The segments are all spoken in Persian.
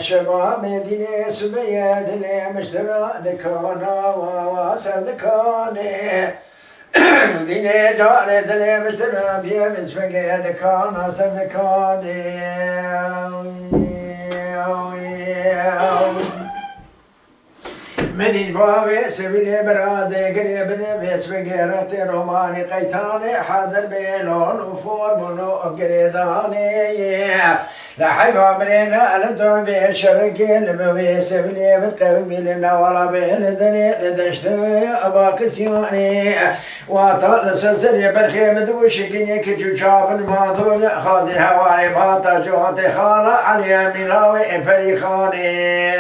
شباب مدينة سبياد اللي مشترى ذكانا وواسر ذكاني مدينة جارة اللي مشترى بيمس فقه ذكانا سر ذكاني مدين بابي سبيلي برازي قريب ذي فقه رفتي روماني قيتاني حاضر بيلون وفور منو قريداني لا حيفا منينا لنتون بيه الشرقي لبوي سبلي بالقومي لنا ولا بيه لدني لدشتوي أباك سيواني واطال سلسلي بالخيمة وشكيني كجو شاب الماضول خازي هواي باطا جواتي خالة عليا ملاوي فريخاني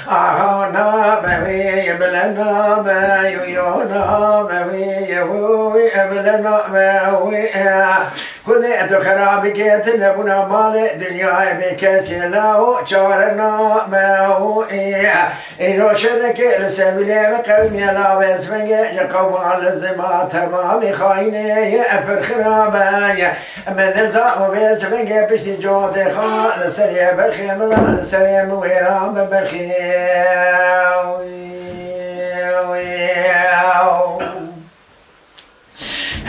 آهانا بوي بلنا بيويرونا بوي يهوي بلنا بوي خذيت خرابي كيت لبنا مال دنيا بكاسي لاو شارنا ماو إنو شرك لسبيل قوم يلا واسمع قوم على الزمان تمام خاينة أفر خرابي من نزاع واسمع بشتي جود خال سريع بالخيم سريع ويرام بالخيم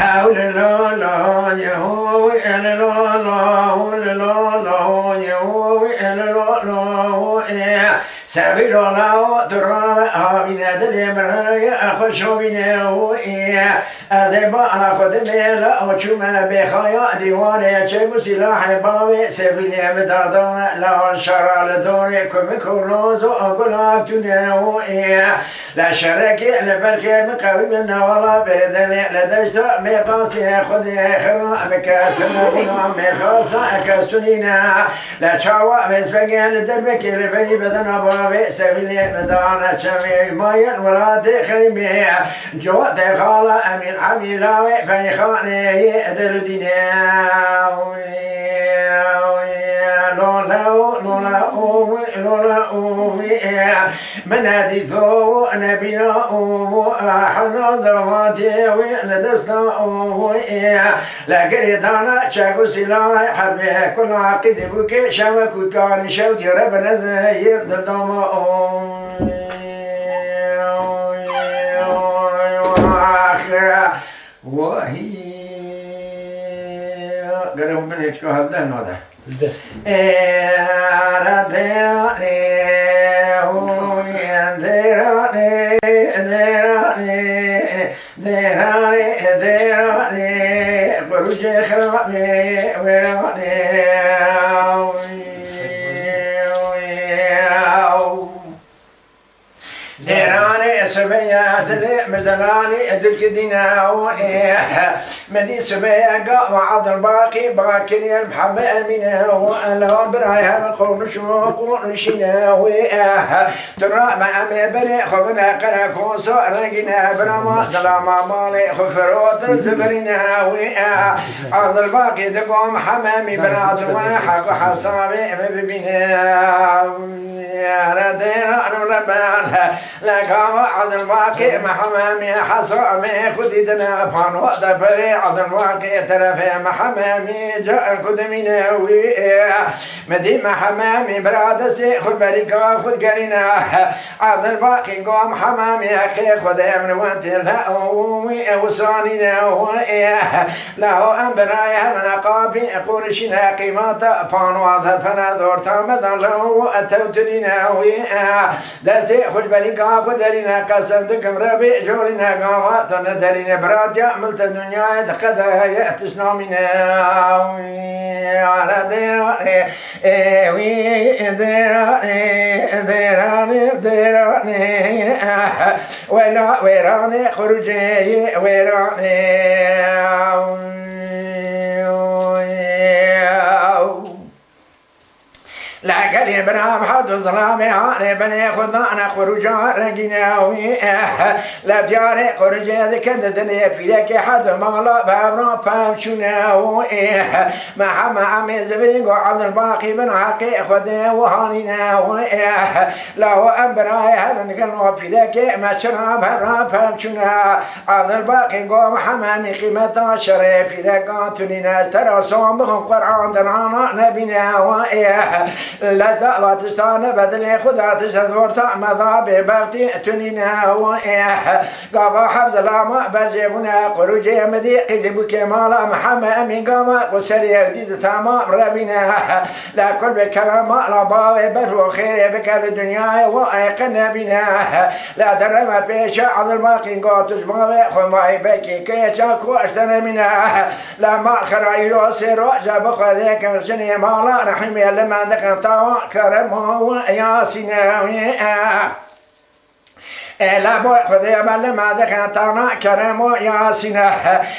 حول لا لا يهوي لا لا لا يهوي لا سبيل الله ترى بنا دلمر أخش بنا أذبح على خدمة لا وشوما بخايا ديوانه شيء سلاح باوي سبيل بدردان لا شرع لدور كم كروز أقول أبتناه لا شرك لبركة مقوي منا ولا بردن لدشت مقاسي خذ خرا مكاتنا بنا مخاصة كستنينا لا شاوى مسبقا لدربك لبني بدنا باوي سبيل بدانا شمي مايا ولا تخرمي جو تخالا أمين عميلاوي فنخاني دردنا لولا من هديثو نبينا حنا زواتي ولدستا لا قريدانا شاكو سلاي حربها كل عقيد بوكي شامكو كان شوتي ربنا زيب دردما وهي قالوا من هيك هذا هذا سبيات مدلاني ادرك دينا مدي سبيا وعض الباقي باكن المحب امينه وانا برايها القرن شوق نشينا ترى ما امي بري خبنا قنا كوسو رجنا برما سلاما مالي خفروت زبرنا عرض الباقي دقوم حمامي بنات وانا حق حصامي ببينا ردينا نربان لك عد الواقع محمامي حصامي خديدنا فانو دبري عد الواقع ترفي محمامي جاء قدمنا مدي محمامي برادسي خد بريكا خد قرينا عد الواقع قوم حمامي اخي خد امن وانت لا وصانينا لا امبرايا من قابي اقول شنا قيمات فانو فانا دورتا مدن لو اتوتنينا دسي خد بريكا خد قرينا قسم دكم ربي جورنا قوات ندرينا براد يعملت الدنيا دقدها يأتشنا منا على ديراني ديراني ولا ويراني خرجي ويراني لك كريم بنا محمد الظلام هاني بني خذانا خروجا رقناوي لا بياري خروج ذكدتني في لك حد مالا بابنا فامشناوي محمد عمي زبيق عبد الباقي بن حقي خذي وهانيناوي لا هو أمبراي هذا نقلنا في لك ما شراب هرا فامشنا عبد الباقي قوم حمامي قيمة شريف في لك قاتلنا ترى صوم بهم قرآن درانا نبينا لا دعوة تستان بدل خدا تشدور تعمضا ببغتي تنينا قابا حفظ لاما برجبنا قروجي مدي قزبو كمالا محمد أمين قاما قسري وديد تمام ربنا لا كل بكما لباوي برو خير بك الدنيا وأيقنا بنا لا درما بيشا عبد الباقي قاتش باوي خماي بكي كي تشاكو اشتنا منا لا ما خرايلو سيرو جاب خذيك الجني مالا رحمي لما عندك تاوى كرمه ياسين لا بو خذي مال ما دخلتنا كرمو ياسين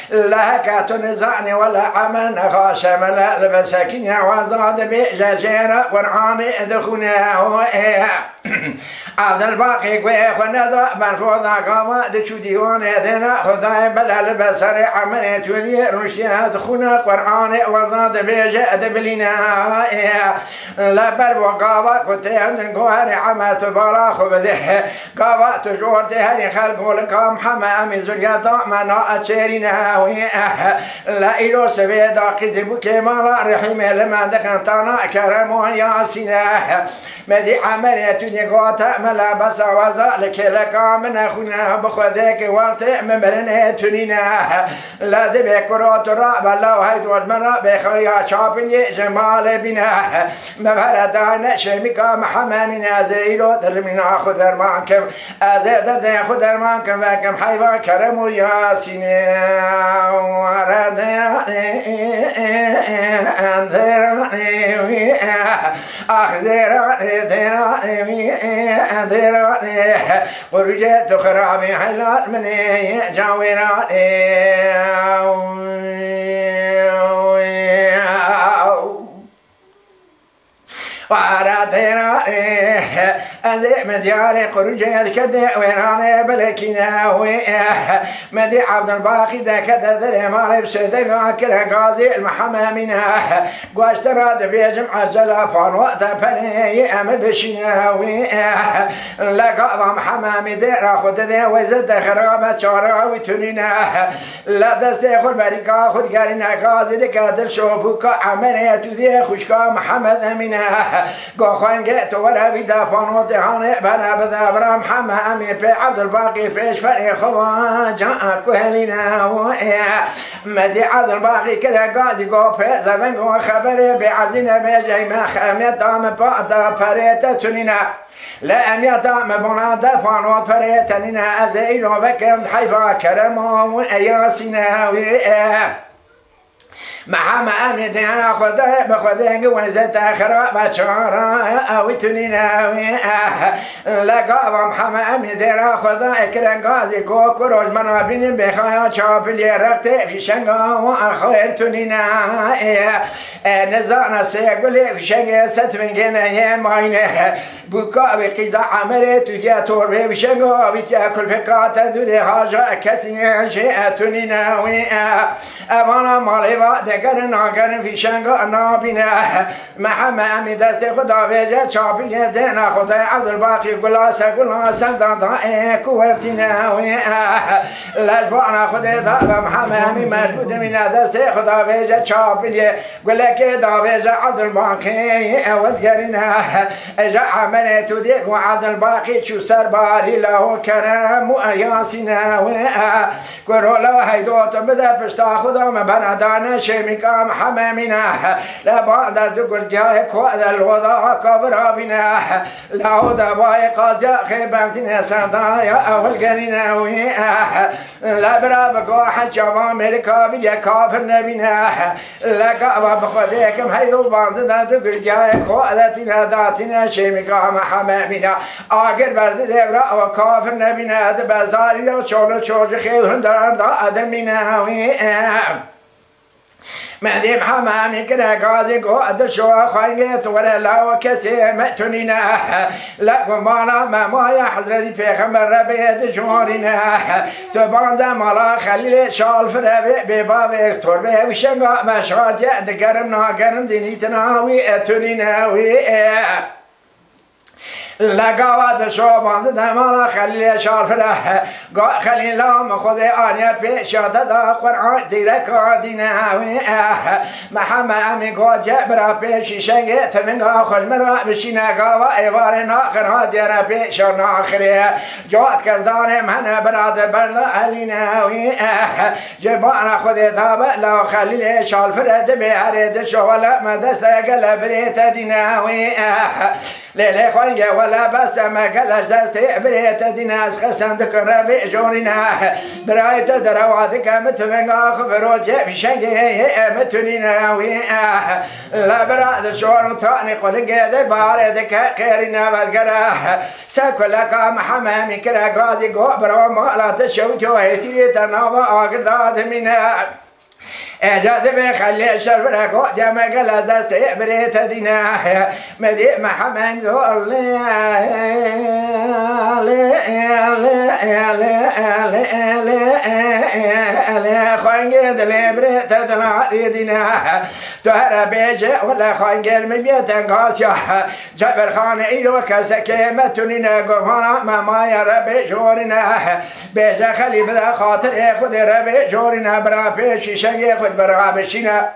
لا كتنزعني ولا عمل خاشم لا المساكين وزاد بجزيرة قرآن دخونه عبد الباقي قوي خندا مرفوضا قاما دشو ديوان هذنا خذاي بلا البصر عمل تولي رشياد خنا قرآن وزاد بجد بلنا لا بل وقابا كنت عند قوار عملت برا خبده قابا تجور تهري خلقوا لكم حمام زرياتا منا أتشيرنا لا إلو سبيدا قزبو كمالا رحيم لما دخلتنا كرمو ياسنا مدي عملت نقاط ملا بس وذلك لك من أخونا بخذك وقت ممرنا تنينا لا دبي كرات الراب الله هيد والمرا بخيا شابني جمال بنا مبردان شميكا محمامنا زيلو درمنا خدر مانكم أزيد در خدر مانكم وكم حيوان كرم ياسين ورداني أخذراني دراني ورجيت خرابي حلال مني جاوراني وعرادنا أذي مدياري قرجي كذا ويناني بلكنا مدي عبد الباقي ذا كذا ذري مالي بسيدنا كلا قاضي المحمامنا قواشترا دبيجم عجلا فانوات فني أم بشنا لقى محمامي دير خد ذي وزد خرابة شارع وتنينا لا دستي خد بريكا خد قارنا قاضي ذكا شوفوكا عملية ذي خشكا محمد أمينا قوخان جيت ولا بدا فانوات هاني بنا بدا برا محمد أمين في عبد الباقي فيش فريق خواجا كهلنا مدي عبد الباقي كلا قاضي قو في زمن قو خبري بعزينا بيجي ما خامت عم بعد فريتة تنينا لا أميتا مبنادا فانوات فريتنينا أزيلو بكم حيفا كرمو ياسينا محمد أمين دينا خذي بخذي وزت خراب شارع أو تنينا لقى محمد أمين دينا خذي كرن غازي كوكروج منا بين بخيا شاف اللي رقت في شنغا وأخير تنينا نزعنا سيقول في شنغا ستفنجنا يا ماينه بكا بقيزة عمرت وجا تور في شنغا بتأكل في قاتة دولي حاجة كسي شيء تنينا أمانا مالي دكرنا كان في شنغا نابنا محمد أمين دست خدا بيجا شابية دينا خدا عبد الباقي كلا سلطان ضائع كورتنا لجبانا خدا ذا محمد أمين موجود من دست خدا بيجا شابية قل كدا بيجا عبد الباقي والجرنا جا عملت ديك وعبد الباقي شو سر باري له كرم وياسنا كرولا هيدوت بدا بشتا خدا مبندانا شميكا محمامنا لا بعد ذكر جاهك وذا الوضع كبر بنا لا هدى باي قاضي خيبان سندايا أول قرينا لا برابك واحد شباب أمريكا بيا كافر نبينا لا قابا بخذيكم حيث بعض ذكر جاهك وذا تناداتنا شميكا محمامنا آخر برد دبرا وكافر نبينا دبزاري شول شوج خيو هندران دا أدمنا مهدي محمد كنا قاضي قد شو خايت ولا لا وكسي متنينا لكم بانا ما يا حضرتي في خمر ربيت شورنا تبان زمالا خلي شال فربي بباب تربي وشنقا ما شارت يدقرمنا قرم دينيتنا ويتنينا لقاوات شوبان زدمانا خلي شارفره خلي لام خذ آنيا بيشات دا قرآن ديرك دينا محمد أمي قد جبرا بيشي شنگت من آخر مرا بشينا قاوا ايوارنا آخر دينا بيشان آخره جوات كردان من براد برد ألينا جبانا خذ دابا لا خلي شارفره دبهرد شوالا مدرسة قل بريت دينا ليلي خوانجا ولا بس ما قال جالسي بريت ديناس خسن ذكر ربي جورنا برايت درواتك متفنقا خبرو جيب شنقي متنينا لا براد شور ثاني قل قيد باردك خيرنا بذكره ساكلك محمد من كلا قاضي قبر وما لا تشوتو هيسيري تناوى اقرداد منها جاذب خلي شرفك قدام قال دستي بريت دينا مدي محمد قول لي خانجد لي بريت دينا تهرب بيجي ولا خانجل من بيت قاسيا جبر خان ايلو كسكيمة تنينا قفانا ما يا ربي جورنا بيجي خلي بدا خاطر خذ ربي جورنا برا فيشي شنقي خذ برا بشينا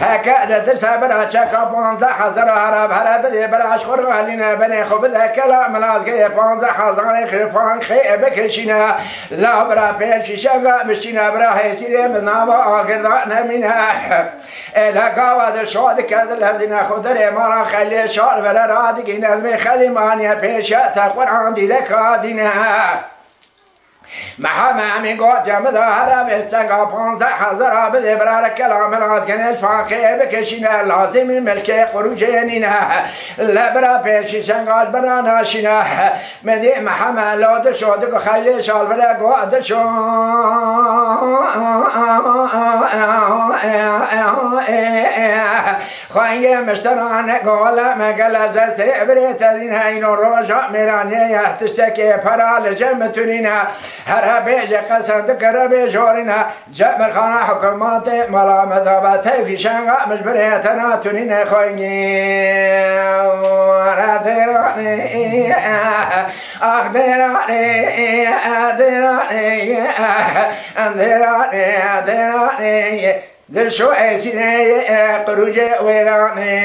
هكذا ترسى برا شكا بانزا حزر هرب هرب دي براش خور علينا بني خب ذا كلام لازقي بانزا حزر خرفان خي بكشينا لا برا بيشي شنقا بشينا برا هيسيري من نابا آقردان منها لقاوة الشواد كرد الهزينا خدري مارا خلي شار ولا رادقي نظمي خلي مانيا بيشا تقور عندي لك دينها محمد أمي قوت يا مظاهرة بيتسنقا بانزا حزرها بدي برار الكلام العسكن الفاقي بكشينا لازم الملكي قروجينينا لا برا بيشي شنقال برا ناشينا مدي محمد لو دشودك خلي شال برا قوت دشو خاينجي مشتران قولا ما قال جلسي بريت دينها إنو روجا ميرانية تشتكي برا لجمتنينا هربي قسم ذكر بجورنا جبر خانة حكومات ملا مذهبتي في شنغا مجبريتنا تنين خويني ردراني أخدراني أدراني أندراني أدراني دل شو أسيني قروج ويراني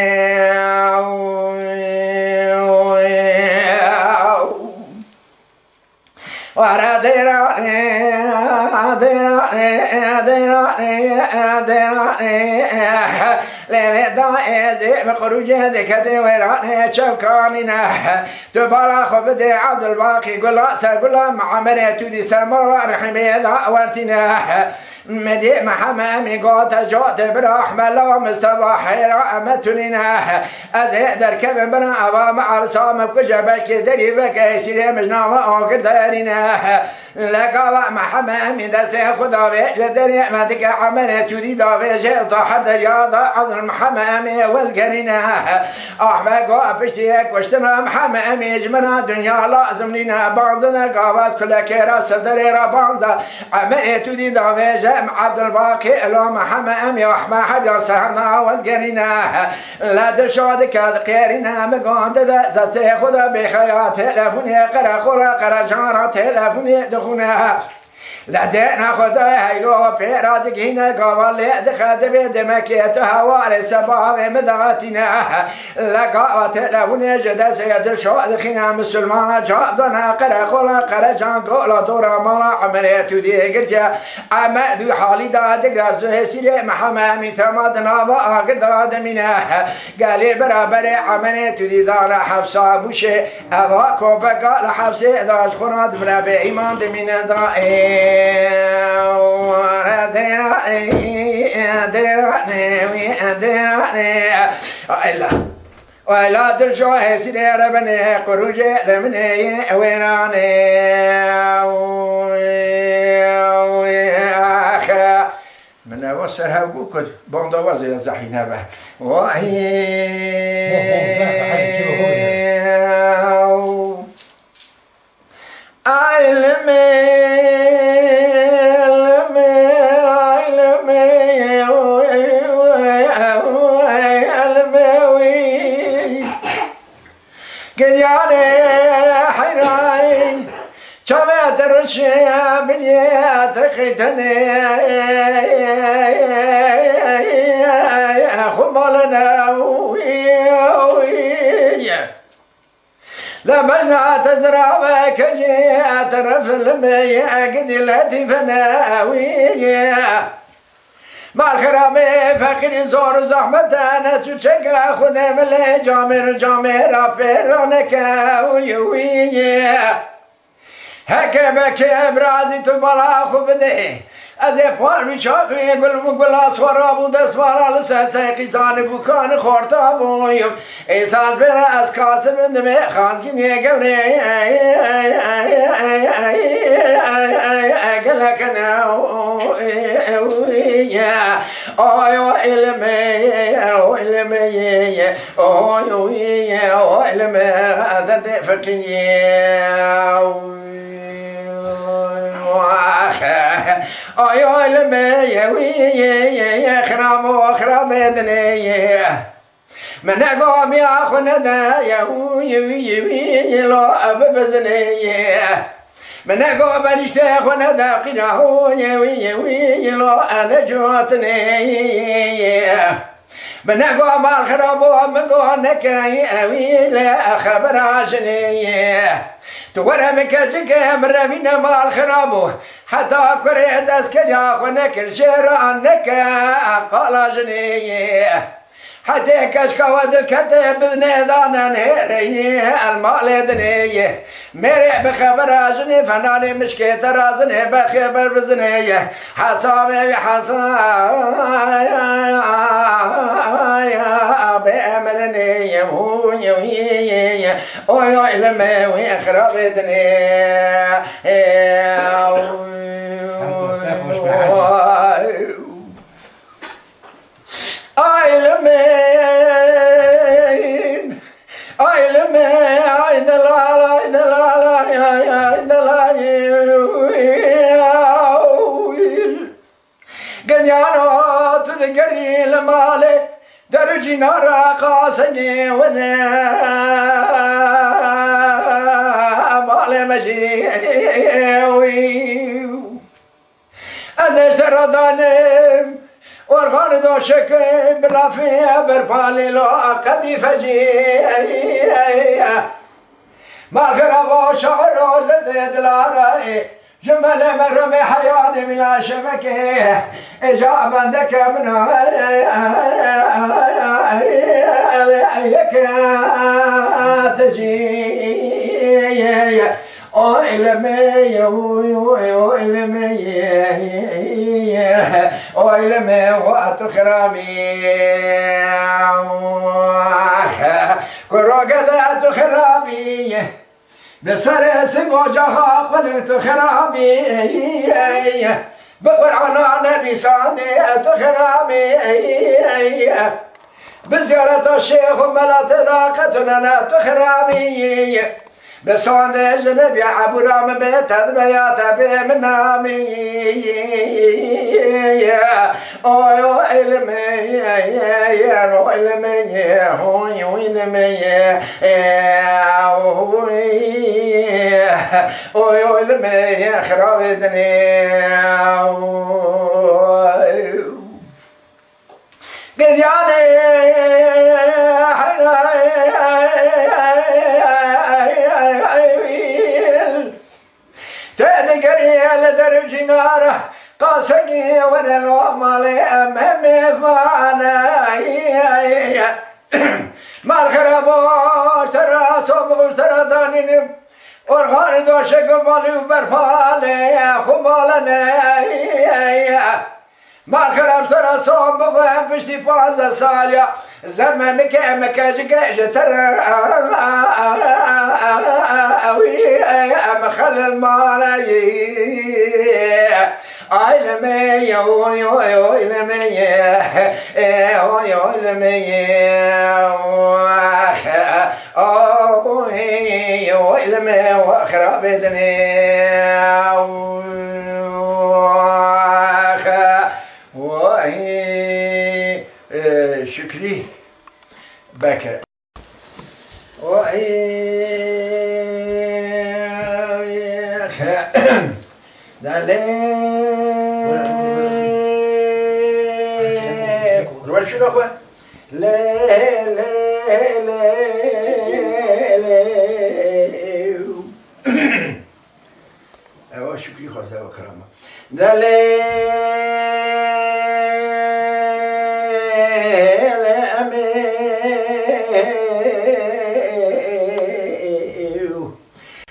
وردراني ليلة دائزي بخروج ذكتي ويراني شوكانينا تبارا خبدي عبد الباقي قلا سقلا معامرة تودي سمرا رحمي ذا ورتنا مدي محمد قوت جوت برحمة الله مصطفى حيرا أمتننا أزيد دركب بنا أبا مع رسام بكجبك دريبك يسيري مجناوة أوكر دارنا لقوا محمد من دسي خدا جدري مدك عمل تودي دافي جيل طاحر درياضة عبد المحمد والقرنا أحمد قوة بشتيك واشتنا محمد يجمنا دنيا لازم لنا بعضنا قوات كل كيرا صدري ربانزا عمل تودي دافي جيل عبد الباقي لو محمد وأحمد حد سهرنا والقرنا لا دشودك قيرنا مقاند ذا خدا بخيات تلفوني قرا خورا قرا جارة تلفوني دخونها لدينا خدا هيلو بيرادك هنا قوالي دخد بيدمكيت هواري سباب مدغاتنا لقاوة تلفوني جدا سيد شو دخينا مسلمان جادنا قرا خورا قرا جان قولا دورا مالا عملية دي قرجة عمدو حالي دادك رازو سيري محمد متمادنا وآقر دادمنا قالي برابر عملية دي دانا حفصة موشي أباكو بقى لحفصة داش خناد برابر إيمان دمين دائم ولا ترجع سيدي ربني قروج ربني ويناني من وسرها وقول باندا وزي زحينها به وهي الشام يا تخيتني خمالنا لما تزرع كجيات رفل ميا قد التي فناوية مع الخرامي فخر زور زحمة أنا تشكى خذ من جامر فيرونك ويوية هكذا برازي تبلا خبده از افوار میچاقی گل اسوارا بود اسوارا لسه قیزان بکان خورتا بویم ایسان پر از کاسم دمه خازگی گوری گلکنا آیا علمی آیا علمی درد فقیه آیا علمی خرام دنیه من نقام يا خندا يا لا بزنيه من نقام برشته خندا قناه يا لا انا جوتني من نقام الخراب ومقونك يا لا خبر عشنيه تورا مكاجك مرة بينا مع الخرابو حتى كريت اسكريا خنك الشير عنك قال جنيه حتى كشكا ودكتب بنيدانا نهري المال دنيه مري بخبر اجني فناني مشكي ترازني بخبر بزنيه حسامي بأمرني ويا علمي ويخرقتني قنيانات ذكري المالي درجي نارا قاسني وانا مالي مجيوي ازاش تردانم ورغان دوشك بلا فيها برفالي لو قدي فجي ما غربو شعر زد العراي جمل مرمي حياني من شبكه اجا بندك من تجي علمي واتخرامي كروغذات خرامي بسر سموجها قلت خرامي بقرعنا نبيساني تخرامي بزيارة الشيخ ملات ذاقتنا تخرامي بسوند جنبي عبو رام بيت بيات بمنامي او علمي او علمي خراودني قدياني تذكري درج ناره قاسقي وانا الومالي امامي فانا ما الخرابوش ترى صبغ ترى دانين ورغاني دوشك بالي وبرفالي خبالنا ما الخراب ترى صبغ بشتي فازا ساليا زرما مكاجكاج ترى مخل المالاي آی لمیه اوی اوی اوی لمیه اوی اوی لمیه اوی اوی لمیه و خراب دنی وای شکری بکر وای دلی روش شو نخواه لی لی لی لی اوه شکری خواسته و کرامه دلی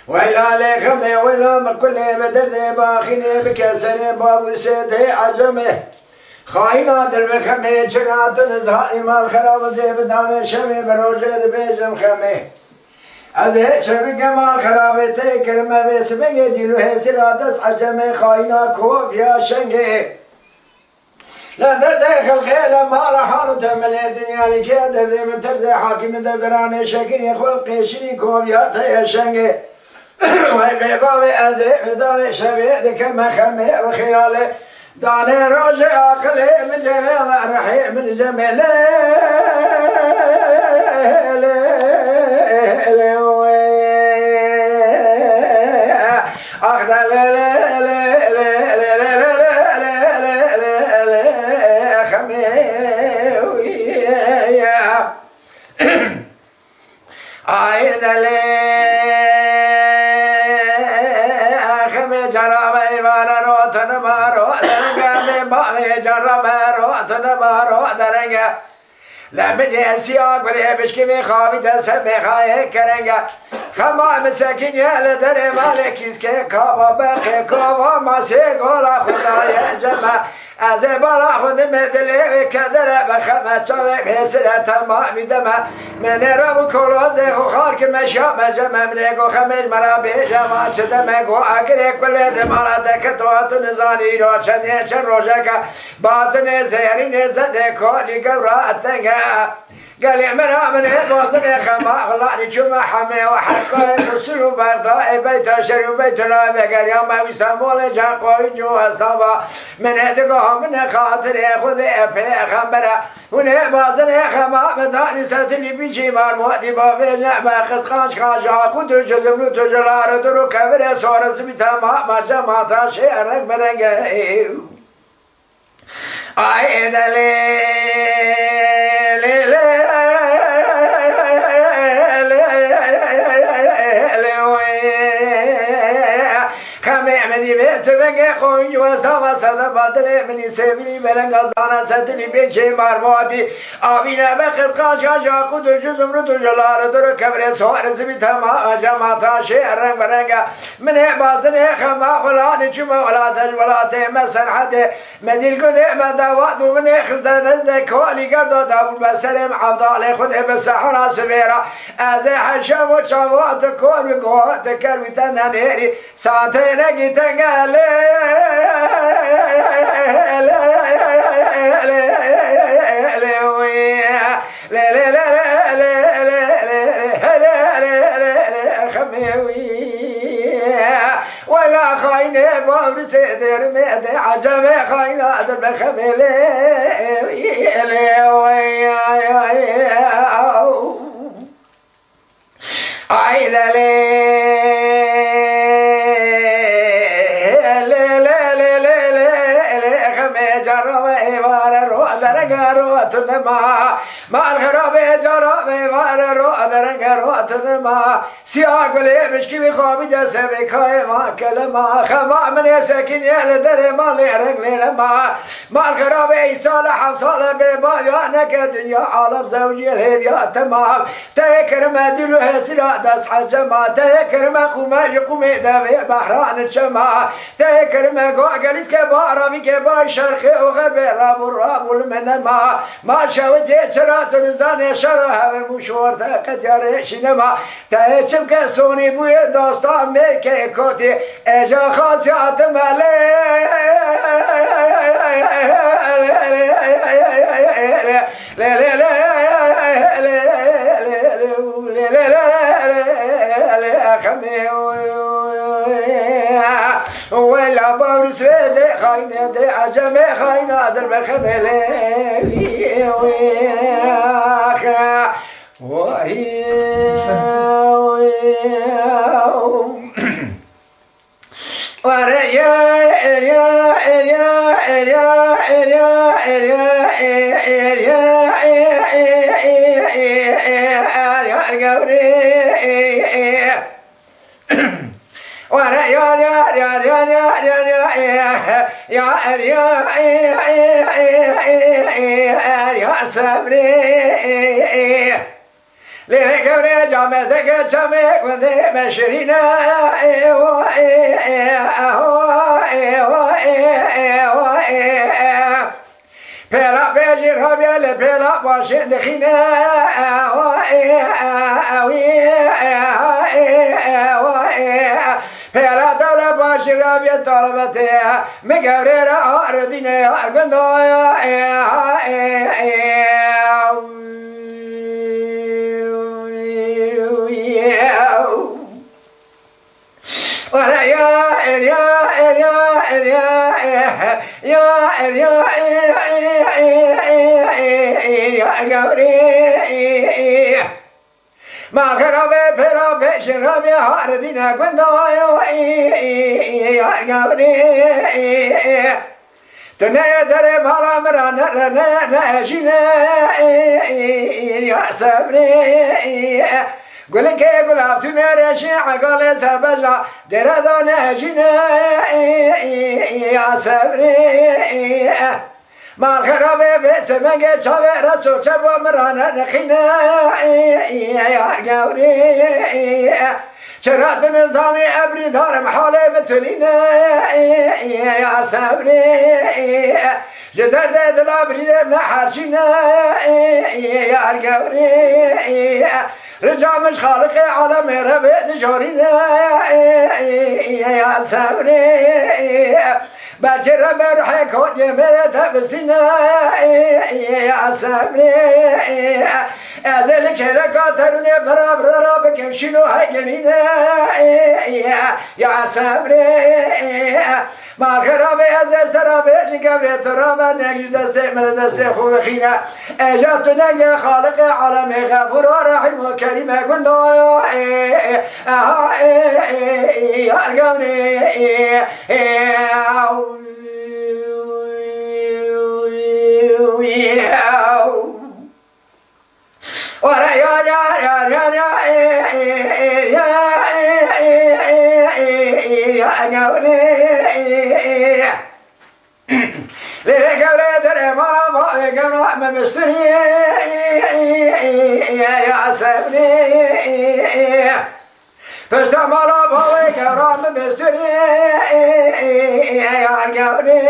ويلا لخمي ويلا مكل بدرد باخني بكسر باب سيدي عجمه خاينا دل بخمي شرات نزهائي مال خراب زي بدان شمي بروجه بيجم خمي از شبی کمال خرابته کرمه بسمه دیلو هسرادس عجمه خاينا کوف یا شنگه لذت خلقه لما رحال تمل الدنيا لكي درد من ترد حاكم دبران شكري خلقي شري کوف یا تي شنگه وای بابا از بدان شبیه کم خمه و خیاله دانه راج عقل من جمال رحی من جمال لمن سیاق ولی بشکی می خوابی دست می خواهی کرنگه خما مسکین یل در مالکیز که کابا بقی کابا ماسی گولا خدای جمع از بالا خود مدلی کدر بخمه چاوه بسر تمامی دمه من را بکلوز خوخار که مشیا مجمع من گو خمش مرا بیجمع شدم گو اگر کل دمالت که تو نزانی را چند چند روژه که بازن زیرین زده کالی گورا تنگه قال مرا من بوزن خما غلاني شو حمي وحقه رسول بغداد بيت شر بيت لا قال يا ما استنبول جاء قوي جو اصابا من هدقه من خاطر خذ خبره هنا بوزن خما مداني ستلي بيجي مار مودي بابي نعمه خسخاش خاش اكو تجلو تجلار درو كبر سورس بتما ما جماعه شعر برنگه اي دلي سبنگ خونج و سوا صد بدل منی سبیلی برنگ دانا ستلی بیچه مروادی آبینه بخت خاشا جاکو دو جزم رو دو جلال دور کبر سوار زبی تمام جماعتا شعر رنگ برنگ من بازن خما غلان چوما ولاتش ولات مسن حد مدیر گده مدوات و من خزن از کالی گرد داول بسرم عبدال خود بسحنا سبیرا از حشم و چوات کار بگوات کروی تنهری سانته نگی تنگل ولا خاين بابر سيدر ميد عجب خاين ادر بخمل ما الخراب جراب وار رو درنگ رو اتنما سیاق ولی مشکی بخوابی دست بکای ما کلمه خما من سکین یل در مال رنگ ما الخراب ای سال 7 سال به بایا نک دنیا عالم زوجی الهبیا تمام تکرم دلو حسرا دست حجما تکرم قومه قومه دوی بحران چما تکرم گاگلیس که با عربی که با شرق و غرب راب المنما ما كوتي شرات نزان شرها المشوار قد يرشي نما تهشم كسوني بوي دوستا ميكي كوتي اجا خاصيات مالي ولا بورس دي خاينة دي عجمي خاينة در مخملي وهي يا صبري ليه قبري جامع زكاة جامع وذي مشرينا بلا بيجي ربيع لبلا باشي دخينا بلا دولة باشي ربيع طلبتها مقرر أردنا أرقندويا ولا يا قوري ما خرابي بلا بشرابي هاردينا كندويا يا قوري تنيا دري مالا مرانا رنا نجينا يا صبري قولك يا قلاب تمارشي عقال سبجا دردا نجينا يا صبري ما الخرابي بسمك شابي رسول شابو مرانا نخينا يا قوري شرات نظامي أبري دار محالي مثلينا يا صبري جدر دل أبري من حرشينا يا قوري رجع مش خالق عالم ربي جورينا يا صبري باكر مرحي كود يمرت بسنا يا صبري ذلك لقاتلني برابر ربك شنو هيجنينا يا صبري ما الخراب أزر ترابي قبل ترابا نجد دستمل دست خوب خينا اجاتنا يا خالق عالم غفور ورحيم وكريم كن يا قبري ورا يا قوري ليه قبل دري ما قبل ما مستري يا صبري فشت مالا باوي قبل ما مستري يا قوري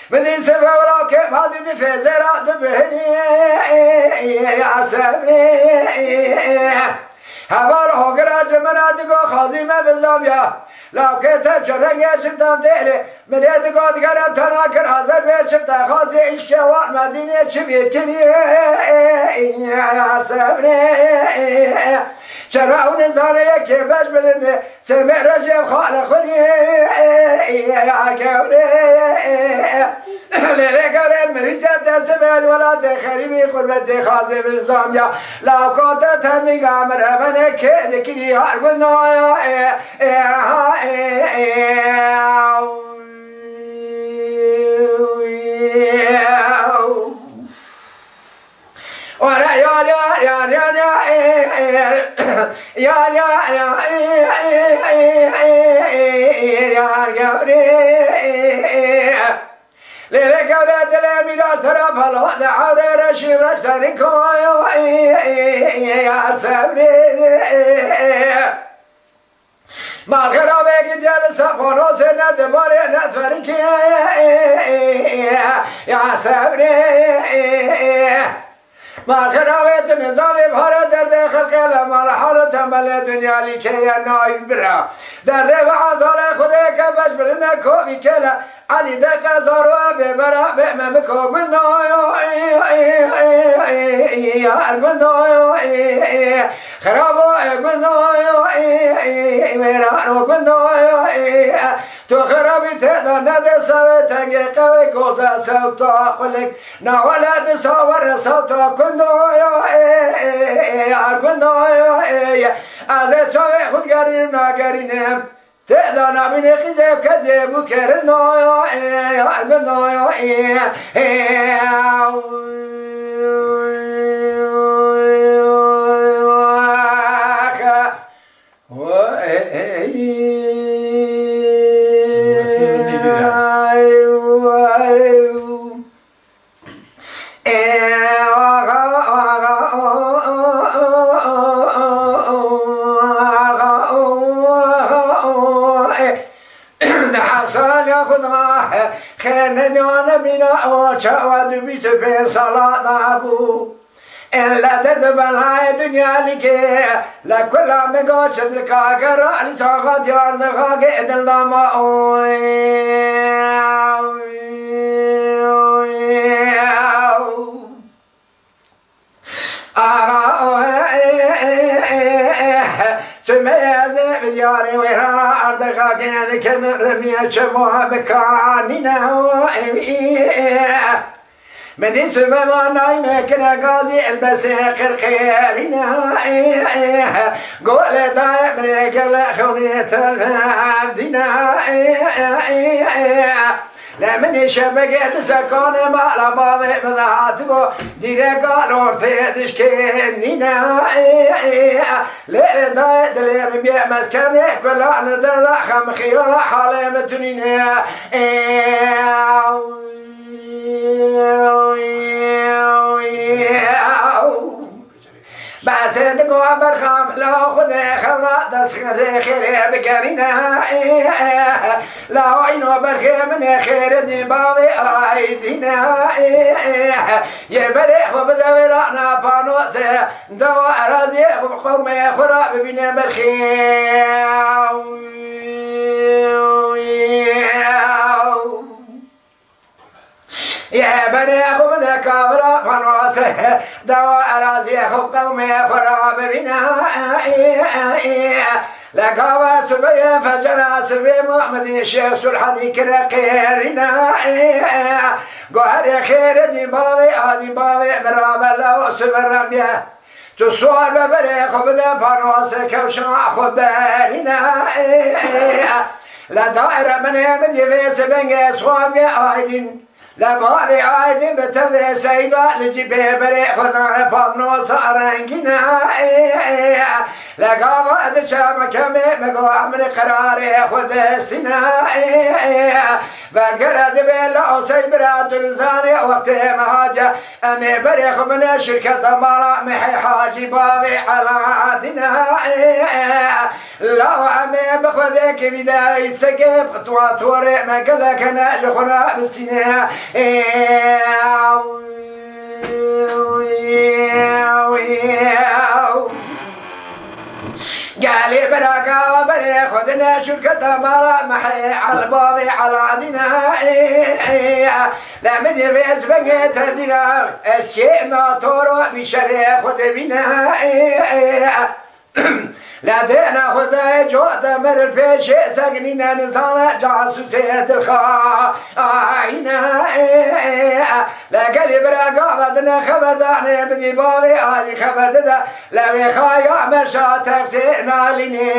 من سبب ولا كيف هذه في زرع دبهني يا صبري هبال هوگراج منادگو خازیمه بزامیا لو که تبشرنگه شدم دیره منادگو دیگرم تناکر حضر بیشتر خازی عشق وقت مدینه چی بیکنی یا صبری چرا اون زانه یکی بش بلنده سمع رجب خال خوری یا گوری لیلی گرم مریضت دست بیل ولاد خریبی قربت خازی بزامیا لو کاتت همیگه مرمنه که دکری هر گنایا ورا يا ليلة قولة دلميرا ترى فلو دعوري رشي رشتري كويو يا صبري مال خرابه که دل سفانوس ندباره نتفری که یا صبره مال خرابه نزالی باره درد خلق لمال حال تنبل دنیا لی که یا نایب برا درد وعذال خوده که بش بلنده کوبی کلا علی دقه زارو ببرا بممکو گندایو گندایو خرابو گندایو میرانو گندایو تو خرابی تدا نده سوی تنگی قوی گوزه سوتا قلق نولد ساور سوتا گندایو گندایو از چاوی خودگریم ناگرینم تدا نبینه خیزب کذبو کرنایو گندایو خیر ندیانه بینا چاود بیت به صلاة نبو إلا درد بلای دنیا لیکه لکل مگا چدر کاگر علی ساقات یار دخاک دل داما سميزه بدياري ويرانا أرزقا كناد كذر رمية شموها بكانينا مدي سببا نايمة كنا قاضي البسيق الخيرنا قول دايم ريقل خونية الفابدنا لمن شبكة سكون ما لبابي مذاتبو ديريقا لورتي دشكينينا لدايت اللي بيبيع مسكني كلا ندر خم خيولا حالي متنينا بس دقو برخام لا خذ خلا تسخر خير بكرينا لا عينو برخي من خير دبابي ايدينا يبرخ بدورانا بانوس دو ارازي قوم خراب بنا برخي يا بني أخو بدك أبرا فنواسه دوا أرازي أخو قومي خراب بنا لقوا سبيا فجرا سبي محمد الشيخ سلحدي كرقيرنا قهر خير دي بابي آدي بابي مراب الله سبر ربيا تصور ببري أخو بدك فنواسه كوشنا أخو بارنا لدائرة من يمدي في سبنج صوابي آيدين لبابي عايدين بتبي سيدا لجيبه بري خذنا فضنو صارنجنا لقابا دشا مكمي مقو عمري قراري خذ السنا بقرد بيلا وسيد برات الزاني وقت مهاجة امي بري خبنا شركة مالا محي حاجي بابي على عادنا لا امي بخذك بداية سكب خطوات وري ما قلك ناج خنا بستنا قالي براكا وبري خذنا شركة مالا محي على بابي على عدنا لا مدي في اسبقية تبدينا اسكي ما تورو بشري خذ بنا لا دينا خذ جوة مر الفيش سقنينا نزانا جاسوسية الخاينة لا قلي براقا بدنا خبر داني بدي بابي آلي خبر دا لا بخايا مرشا تغسينا لني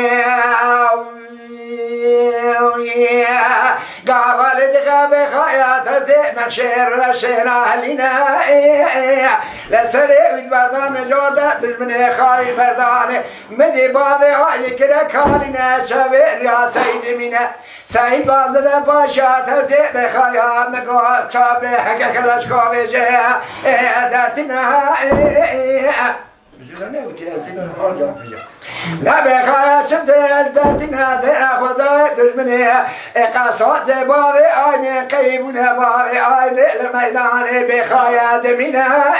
قابل دخابي خايا تزي مخشير مشينا لنا لسري ويد بردان جودة تجمني خاي بردان مدي بابي هاي كده كالنا شبير يا سيد منا سيد بازده باشا تزي بخايا مقا شابي حكا خلاش كوبي جيه دارتنا بزيلا نيوتي أزيد أزبار جواب بجا لا بخايا شمت الدرتنا دير خذ دجمني قصاص بابي عيني قيبنا بابي عيني الميدان بخايا دمنا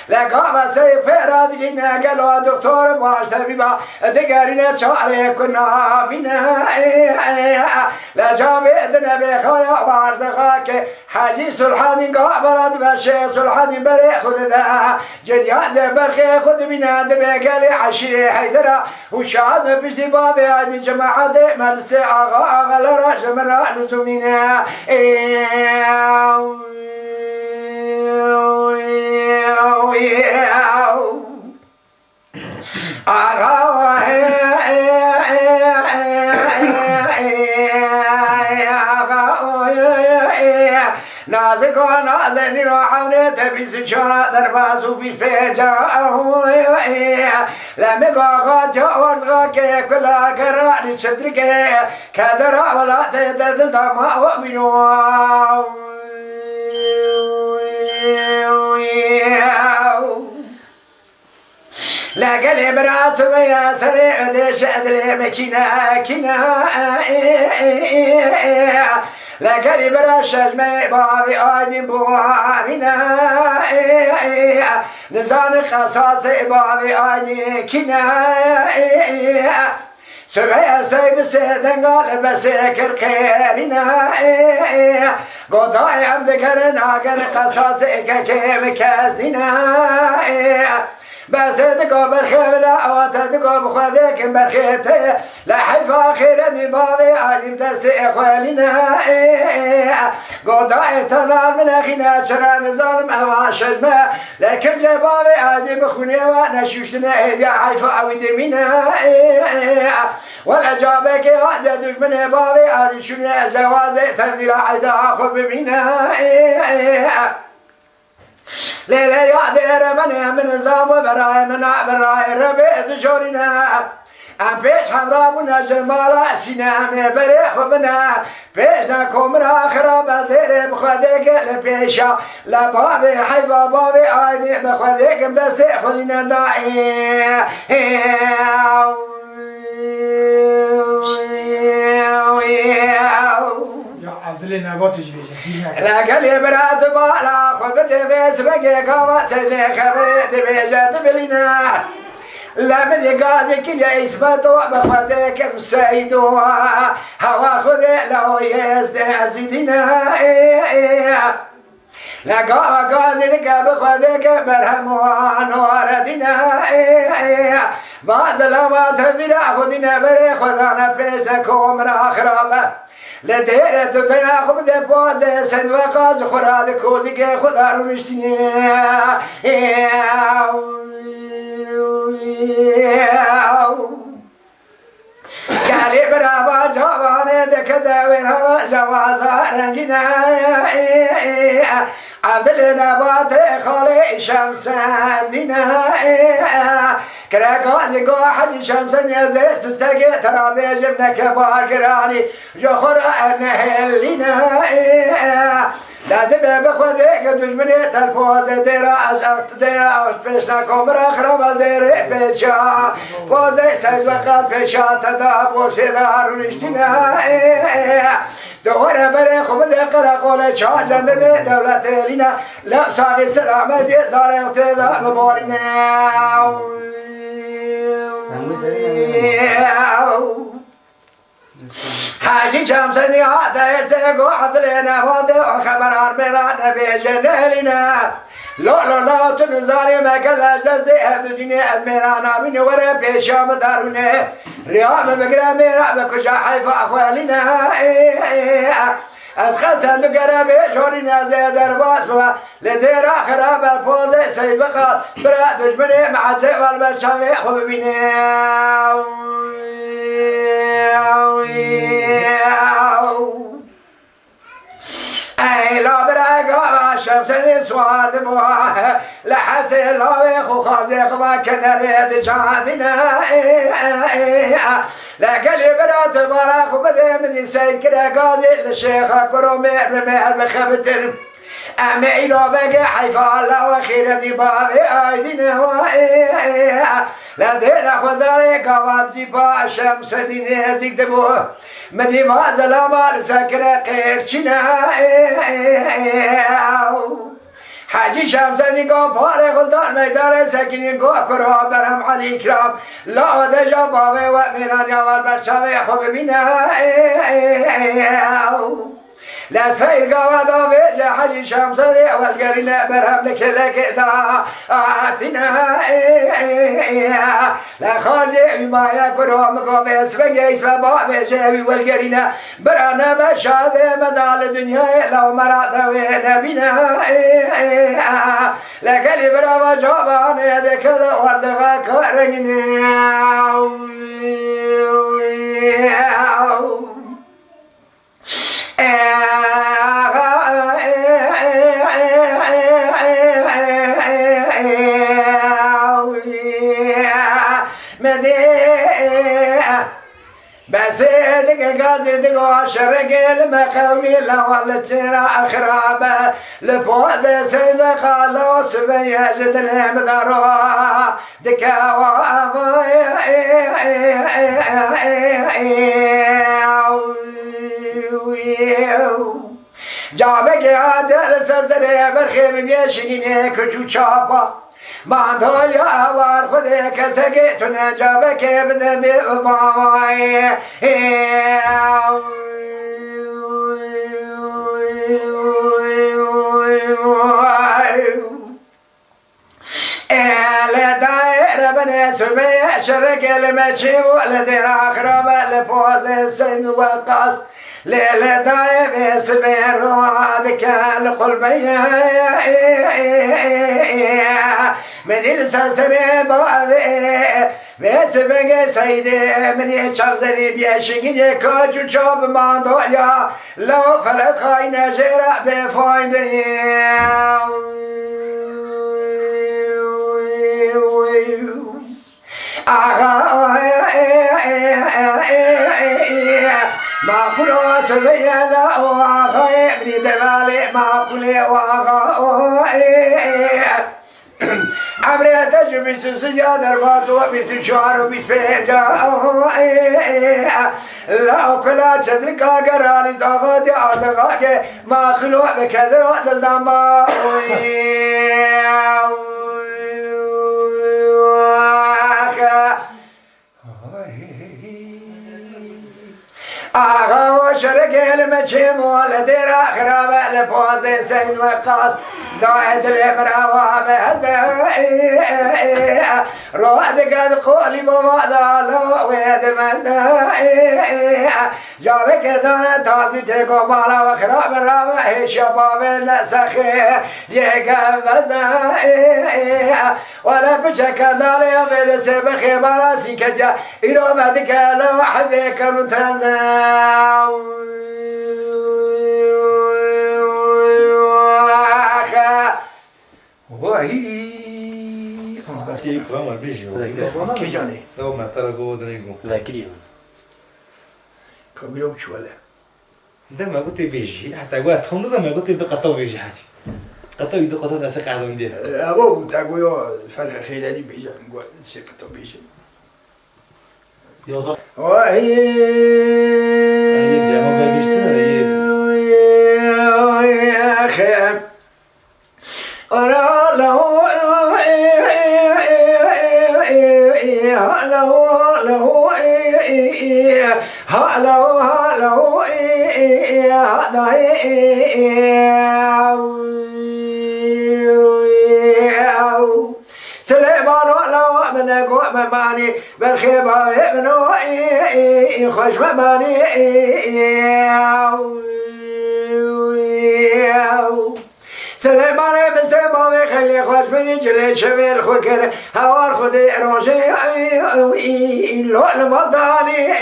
لقام سيف رادقنا قالوا دكتور باش تبيبا دقارنا شعري كنا بنا لا جاب إذن بخايا وارزقاك حاجي سلحان قابرات بشي سلحان بري خذ ذا جرياز برخي خذ بنا دبي قالي عشري حيدرا وشعب بشتي بابي هذه جماعة مرسي آغا لرا جمرا نزومينا نازك ونازني وعوني تبيس شرا درباس وبيس فيجا لما قاقات ورزقك كلا كراني صدرك كدرا ولا تيتذل دماء ومنو لا قلب راس ويا سريع ديش أدري مكينا كنا لا قلب راس ما بابي آدم بوارنا نزان خصاص بابي آدم كنا سبع سيب سيدن قال بسكر خيرنا قضاء عبد كرنا قر قصاص كيم كاسنا بس دقوا بالخبلة وتدقوا بخذيك برخيته لا حيفا خيرني بابي عادم تسي اخوالنا قضاء تنال من اخينا شران ظالم اما شجمة لكن جبابي عادم بخوني وانا شوشتنا يا حيفا عودي منا ولا جابك هذا دشمن بابي عادم شوني الجوازي تفضيل عيدا اخذ بمنا ليلة يا دير من نظام براي من براي ربي دشورنا ام پیش حمرامونا جمالا سینام بری خوبنا پیش نکمرا خراب دیر بخوده گل پیشا لباب حیفا باب آیدی بخوده گم دست خلینا دائی عبدالله نباتش بیشه لکلی برات بالا خود بتفیس بگی کاما سیدی خبرت بیشت بلینا لمدی قاضي كل إثباتو بخدك مسيدو هوا خذ لو يزدنا لقا قاضي لك بخدك مرهم ونوردنا بعد لما تذرا خذنا بري خذنا بيشكم راخرابه لدير تدنا خب ده باز سد وقاز خراد کوزی که خدا رو مشتینه گلی برابا جوانه دکده ویرها جوازا رنگینه عبدال نبات خالی شمسندینه كراغازي قاحل شمس نزير تستقي ترى بيجمنا كبار كراني جخر النهلنا لا دبي بخذيك دجمني تلفوز ديرا أشقت ديرا أوش بيشنا كومرا خرب ديري بيشا فوزي سيز وقت بيشا تداب وسيدار ونشتنا دورة بري خبز قرا قولة شاج لندبي دولة لنا لا ساقي سلامة دي زاري وتذا ببورنا حاجي شمسني هذا يسيقو عضلنا وضع وخبران بنا نبي جلالنا لا تنزاري ما كلا جزي أبدني أزميرانا من ورا بيشام دارونه ريام بقرامي رابك وجا حيفا أخوالنا أسخص المقربي جورينا زي درباس لدير خراب الفوزي سيد بقى برات بجمني مع زي والبرشامي خببيني اي لا براقا شمسني سوار دموها لحسي الله خو خارزي خبا كنريد جاندنا لقلي برات بارا خو بذي من سيد كرا قاضي للشيخ كرومي رمي بخبتر أمي لو بقى حيفا الله وخير دي بابي آيدنا لا دير خداري كواتي با شمس دين زيك دبو مدي ما زلامال سكر قيرچنا حاجی شمسدی کو پاره خلدار میدان سکینی کو کرا برم علی کرام لا دجا باوی و میران یاور برشاوی خوب بینا لا سيد قوادا بيجا حاجی شمسدی اول قرينا برهم لك دا آتنا لا خارجي بما يكرهم کو بس بجيس بابا جاوي والقرينا برانا بشاذ مدال الدنيا لو مرات ونبينا لكن برا جوابان يدك ورزقا كرنيا بس دق غازي دق شرق المقاوي لولا ترى اخرابه لفوز سيد خلاص بيجد المدرا دكاوا جابك عادل سزري برخيم بيشيني كجو چاپا باندول يا وار خدك سقيتنا جابك بدن باباي لا داير بني سمي شرق المشي ولا دير اخرب لفوز السن والقص ليلة دايم سمير وهذك القلبي مدير سنسري بابي بس بقى سيدي من يتشافزني بيشيني كوجو شوب ما دوليا لو فلت خاينة جرا بفايدي ما كله سبيا لا وخاي ابن دلالي ما كله وخاي عمري تجربي سجاد دربات وبيت شعر وبيت بيجا لا كلا شدك قرالي زغادي ارزقك ما خلو بكدر الدما آغا شرق المشي مول دير آخرا لفوزي سيد وقاص قاعد الامرا ومهزا رواد قد قولي بماذا لو ويد مزا جابك دانا تازي تيكو بالا وخراب الرابع شباب النسخي جيكا مزا ولا بشك دالي بيد سبخي مراسي كجا إلو بدك لو حبيك منتزا كلام بيجي كي جاني لو ما ترى جود نيجو لا كريم كم يوم شو ولا ده ما قلت بيجي حتى قلت هم زمان قلت ده قطع بيجي حاجة قطع يدو قطع ده سكعدهم دي أبو تقولوا فرق خيلاني بيجي نقول شيء قطع بيجي يوضع وهي جامع بيجتنا يا أخي أنا له سليمان ولا من قوم ماني بالخيبة ابنو خوش ماني سليمان مستمع خلي خوش من جل شبيل خوكر هوار خدي روجي لو المضاني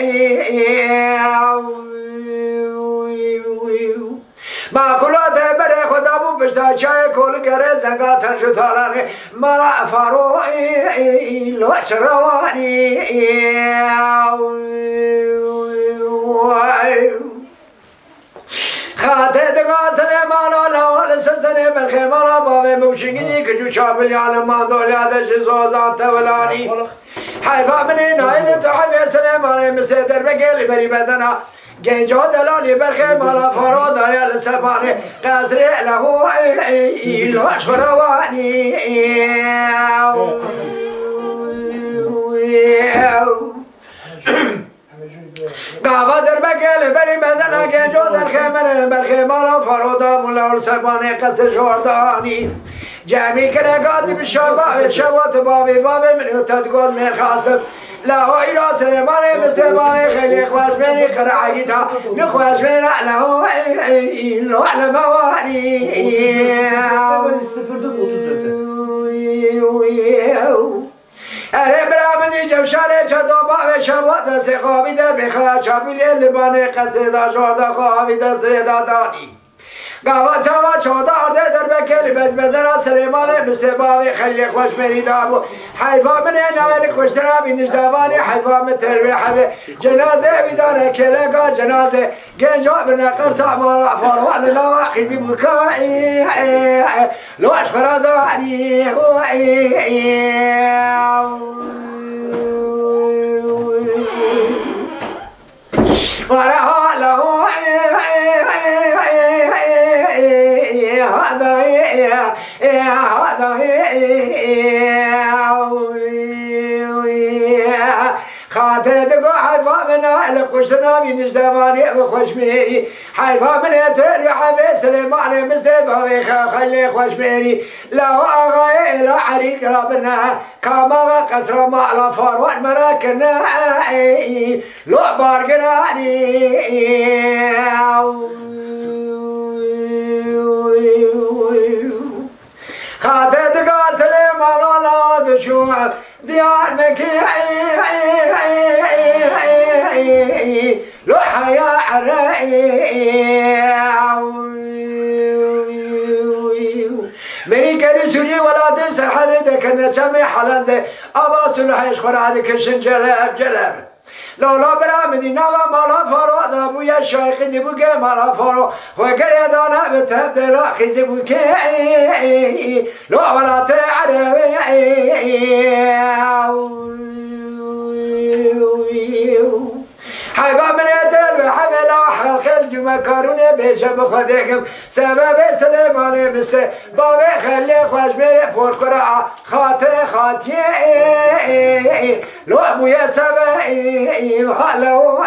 ما كلات بري خدا بو بشتا چای کل گره زنگا ترشو تارانه مرا فارو لو چروانی خاطر دقاسل مالا لا لسنسنه بالخيمالا بابي موشنگني كجو شابل يعلم ما دولادش زوزان تولاني حيفا مني نايل تحبي سلام علي مستدر بقل بري بدنا گنجا دلالی برخی مالا فرادا یا لسبانی قصری له ایلاش خروانی قاوا در بگل بری بدن گنجا در خمر برخی مالا فرادا مولا لسبانی قصر شوردانی جمعی کنه گازی بشار باوی شوات باوی من تدگل من خاصم لا إله سليمان مستباي خلي خوش مني قرعيتها نخوش من له إلا على مواني برا بدي جمشاري شدوبا وشبات سخابي ده بخار شابيل اللباني قصيدا شوردا خابي ده سريدا داني قاوة شوا شودا أرده دربه كلمة بدنا سليمان مستباوي خلي خوش مني دابو حيفا من هنا خوش ترابي نجداباني حيفا من تربي حبي جنازة بدانا كلقا جنازة جنجا بنا قرصا مالا فروان لا خزي بكائي لوش خراداني ورها له خاطر دقو حيفا من لقشتنا من جدباني وخوش ميري حيفا من يتل وحبي سليمان مستبابي خلي خوش ميري لا أغاية لا عريق ربنا كما قصر ما لا فروان مراكنا لو بارقناني خاطر دقا سليمان لا دشو ديار مكي لو حيا عرائي مني كان سوري ولا تنسى حديدك أن تشمي حلان زي أبا سلحيش خرادك الشنجلاب جلاب لولا برا مدينة ومالا فرو ذابو يا شيخ زبوك مالا فرو وكي دانا بتهدل خزي بوكي لو ولا تعرفي حيبا من يدل وحمل وحل خلج مكاروني بيش بخدكم سبب سليمان مستي بابي خلي خوش بيري بور قراء خاطي خاطي لو ابويا سبعي وحلو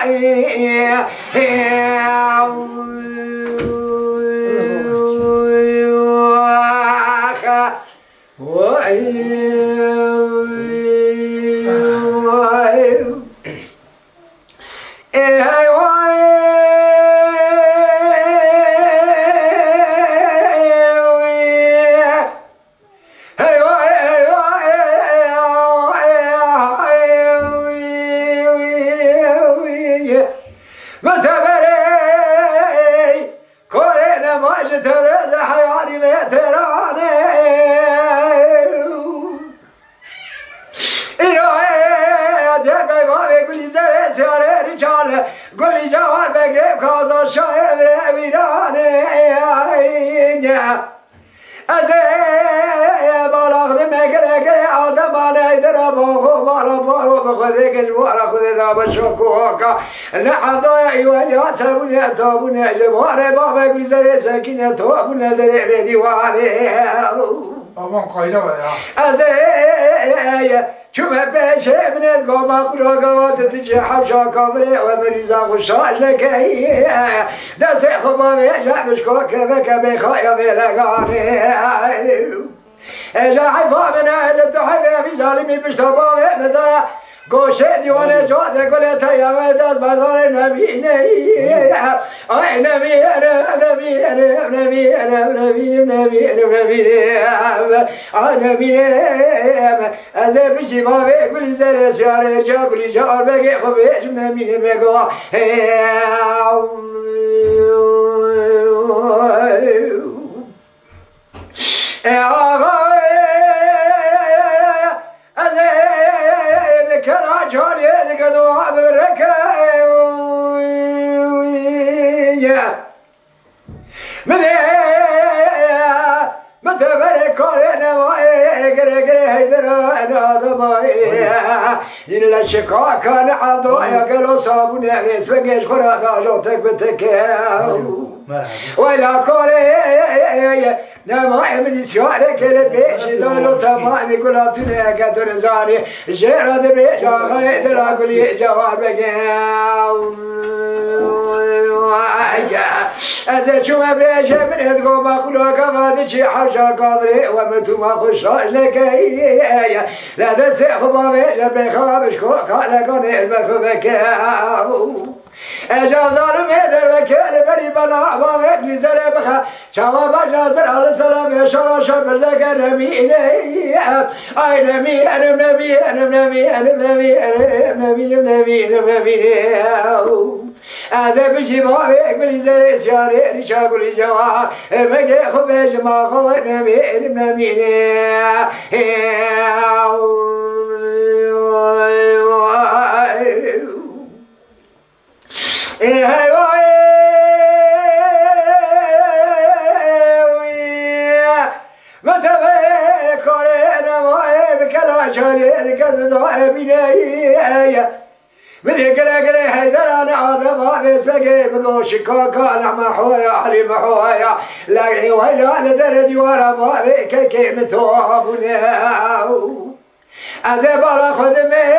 قولي جوار بقيب كازا شايب ويراني أزي بالاخذ مقرق آدم علي دربه بالا فارو بخذيك الجوار خذي ذاب الشكوكا نحظا أيواني واسبوني أتابوني جباري بابا قولي زري ساكيني أتابوني دري بديواني بابا قايدة ويا أزي شوف بيش من القوم أخلق وتتجي حوشا كبري ومريزا خشاش لكي دستي خبابي جابش كوكبك بخايا بلغاني إجا حفا من أهل الدحبي في ظالمي بشتبابي مذا گوشه دیوانه جاده گله تیاغه دست بردار نبینه آی نبینه نبینه نبینه نبینه نبینه نبینه آی نبینه از بشی بابه گلی زره سیاره جا گلی جار بگه خوبه جم نبینه بگاه آقا كلا جاري لقدوا بركة كارنا ما قرقر هيدرا أنا ضماي إلا شكا كان عضو يقلو صابون يميس بقيش خرادا جوتك بتكاو ولا كاري نما من سيارك البيش دولو تمام يقول تنا كدر زاني جراد بيجا هيدرا كل جواب بقاو أذا شو ما بيجي من هذا ما كله كفاد شيء حشا كبري ومتو ما خشاش لك لا تسخ ما بيجي بخابش كلا كان المخبك أجا ظالم هذا بكال بري بلا ما بيجي زر بخا شوا بجازر على السلام يا شرا شبر زكر نبي أي نبي أنا نبي أنا نبي أنا نبي أنا نبي نبي نبي هذا بيجي ما بيقبل زر سيارة رشاق الجوا بيجي خبز ما خوه نبي نبي بدي قرقري هيدر أنا عظمها بيسبقي بقوش كوكا نعم حويا علي محويا لاقي ويلا لدردي ورا ما بيك كي متوابني أزيب على خدمي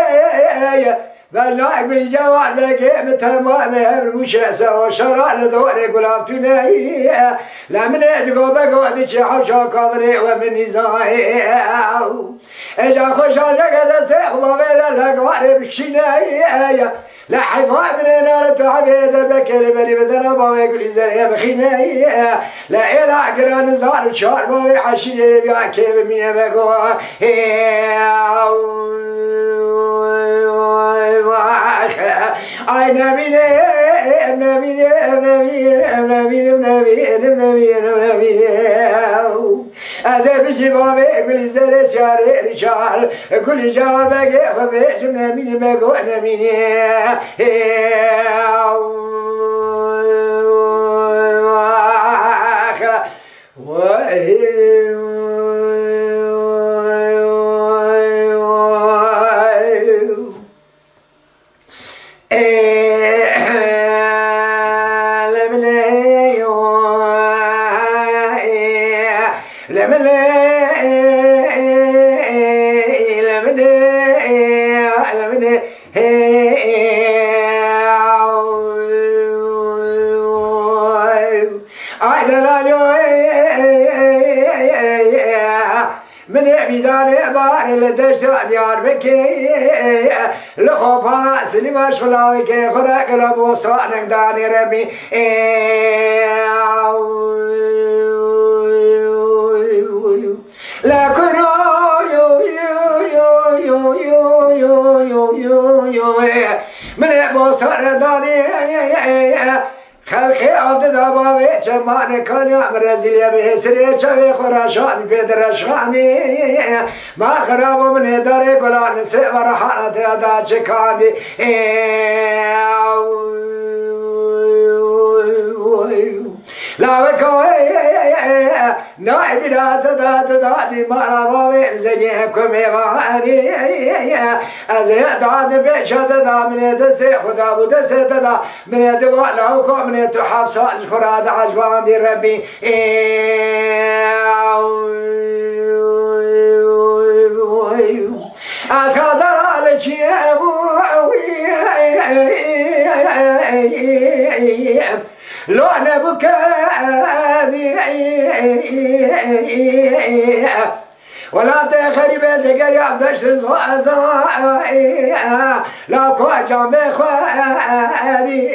بلاك بالجوال بقي متمام المشاسة وشرع لدوري قلابتني لا من يدقو بقودي حوشا كامري ومن نزاهي إذا خوش عليك هذا سيخبا بيلا لقواري بكشيني لا حفاظ من هنا لتعبيد بكري بني بدنا ما يقول زريا بخيني لا إله قران زار وشار ما يعشيني بيا كيف من بقوا أي نبي نبي نبي نبي نبي نبي نبي هذا بشبابي كل زر سيارة رجال كل جال بقى خبيش نبي بقوا نبي من بداية بار لدرس ديار بكي لخوفا سليم شغلاوي كي خرق لبوسرانك داني ربي لكن من بوسر داني خلقي عبد دبابي جمان كان يعمل زليا بهسري شوي خراشان بيدرشاني ما خراب من داري قلان سيبر حالة هذا شكاني لا بكوي نائب دادي ما بابي زنيكم يغاني أزيد بيشد دا من دستي خدا بدستي دا من دقوا لوكم من تحفص الخراد عجوان دي ربي أسخاطر على شيء لو نبكى ولا تخرب ذكر عبدش لا كوجا بخوادي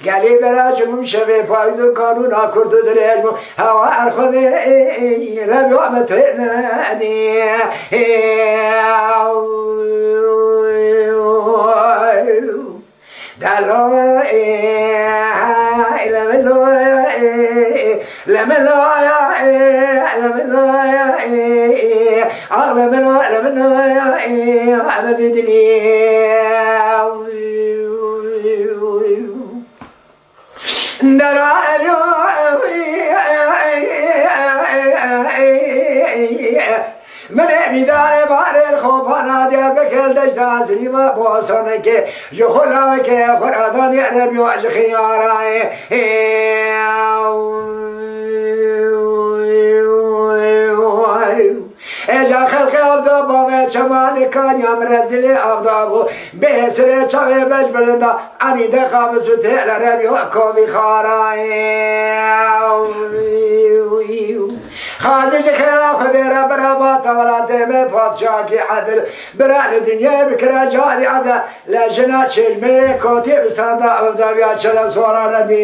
قالي براج مشبه فايز قانون اكرد درج هوا الخذ ربيع متنادي دلو دلالو من بیدار بار خوبانا دیا بکل دشت آسری و باسانه که جو خلاوه که خورادانی عربی و خیارای اجا خلق افدا باوه چمان کانیام رزیل افدا بو به سر چاوه بش بلندا انی دخاب سوتل عربی و کوبی خارای خازج خیرا خدی را برابات ولات میں پادشاہ کی عدل برال دنیا بکرا جادی عدل لجنا چلمے کوتی بساندا افدا بیا چلا سورا ربی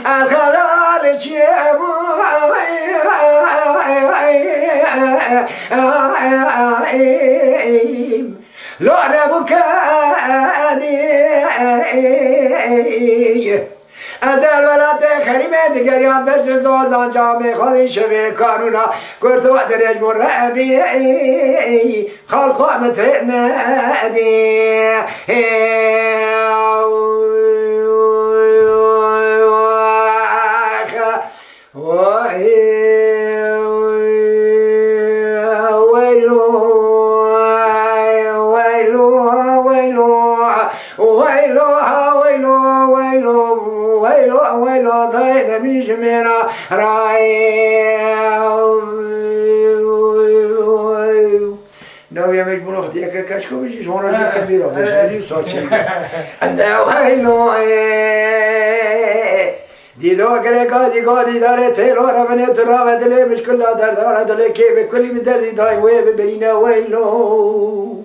الخلال جيبو لو نبكاني ازل ولات خریمه دیگریان در جزوازان جامعه خالی شوه کانونا کرتو درج مرعبی خالقو متنادی ناوی میش بلوخت یک کشکو بشی شما را کبیره بشی ساچه انده ویلو دیدو کرے گادی داره تیرو را منه تو را و دلی مشکل دار داره دلی که به کلی دردی دای وی ببرینه ویلو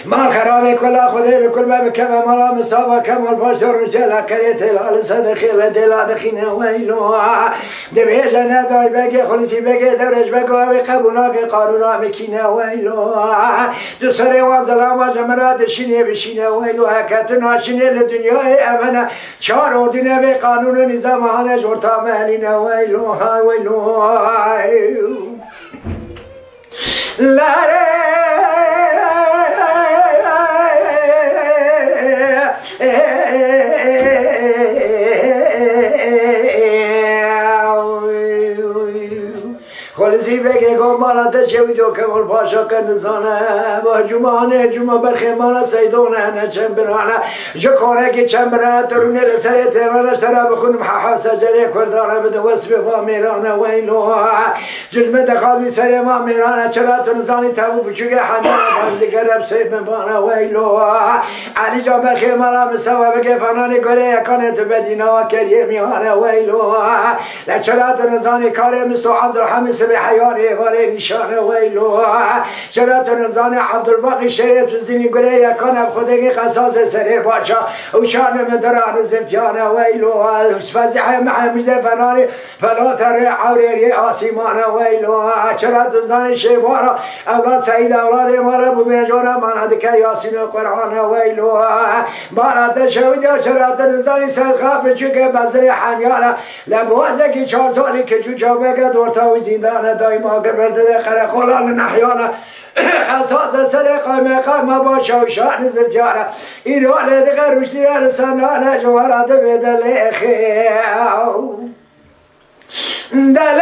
مال خرابه کلا خدا به کل ما بکم مالا مستوى کمال باشر رجال قريت الال صدقي ودلا دخينه ويلو دبيج ندای بگه خلصی بگه درج بگه و قبولا که قانونا مکینه ویلو دو سر و ظلام جمرات شینه بشینه ویلو حکتنا شینه لدنیای امنه چار اردینه به قانون و نظام هانش ورطا مهلینه ویلو ویلو لاره خلصی بگه گمانات شویدو که مول پاشا کنزانه با جمعه برخی مالا سیدونه نچم برانه جکاره که چم برانه ترونه لسر تیرانش ترا بخونم ححا سجره کردانه بده وصف با میرانه ویلو جلمه دخازی سر ما میرانه چرا تنزانی تبو بچوگه حمیانه بندگه رب سیب مبانه ویلو علی جا برخی مالا مسوا بگه فنانی گره یکانه تو بدینه و کریه میانه ویلو لچرا تنزانی کاره مستو عبدالحمید به حیانی واره نشانه ویلو چرا تنزان عبدالباقی شریعت زمین گره یکانم خودگی قصاص سره باچا و شان مدران زفتیانه ویلو فزح محمیز فنانی فلاتر عوریری آسیمانه ویلو چرا تنزان شیبارا اولاد سعید اولاد مالا ببینجانا ماند که یاسین قرآن ویلو بارات شویدیا چرا تنزانی سید خواب چوکه بزر حمیانه لبوازه که 4 سالی که چوچا بگه دورتاوی زندانه دایما که برده خره خلال نحیانه قصاص سر قایمه باشا و شان زفتیانه ایران دیگه روشتی رسانانه جوارات بدل خیاو دل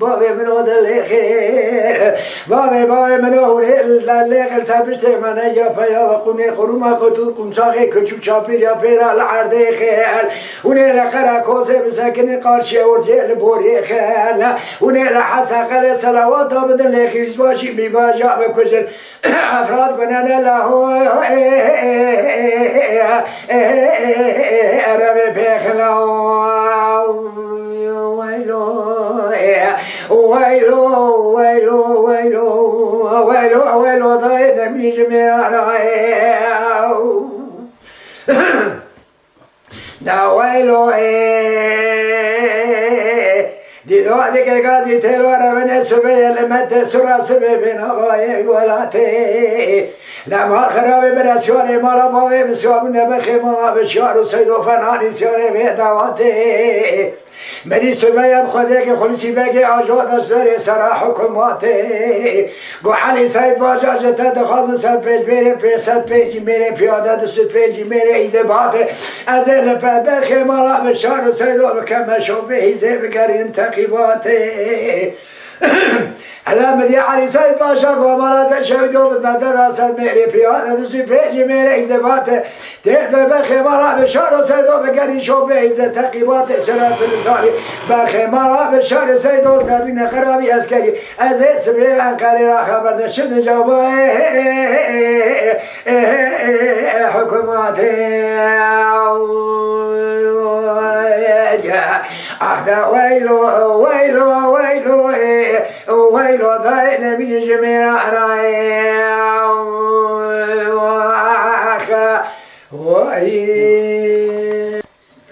بابي منو دل خير بابي منو اللي سابشت من يا فيا وقني خرما قدو قم ساقي كچو چاپير يا پيرا العرض خيل وني لقرا كوسه بسكن قارشي ورجل بوري خيل وني لحسق صلوات بدل خيز باشي بباجا بكجل افراد كنن له ربي بخلو ويلو ضاينا من جميعنا دا ويلو دیدو دیگر گازی تلوار من سبه لمت سرا سبه بین آقای ولاته لما خرابه برسیاره مالا باوه بسیاب نبخی مالا بشیار و سید و فنانی سیاره به دعواته مدی سبه خودی که خلصی بگی آجاد سر سرا حکوماته گو علی سید باجا جتا دخواز 100 پیج میره 500 پیجی میره پیاده 200 پیجی میره ایزه باته از اهل برخی مالا بشیار و سید و بکمشو به ایزه بگریم تقیباته علامة علي سيد باشا ومرات شهيد ومدد أسد ميري بيادة دوسي بيجي ميري إزبات تير بخي مرا بشار سيد وبقري شو بيزة تقيبات شرات الإنساني بخي مرا بشار سيد وتابين خرابي أسكري أزيد سبيل أنكاري را خبر دشد جوابه حكوماتي أخدا ويلو ويلو ويلو ويلو ضاينا من جميع رأي وعي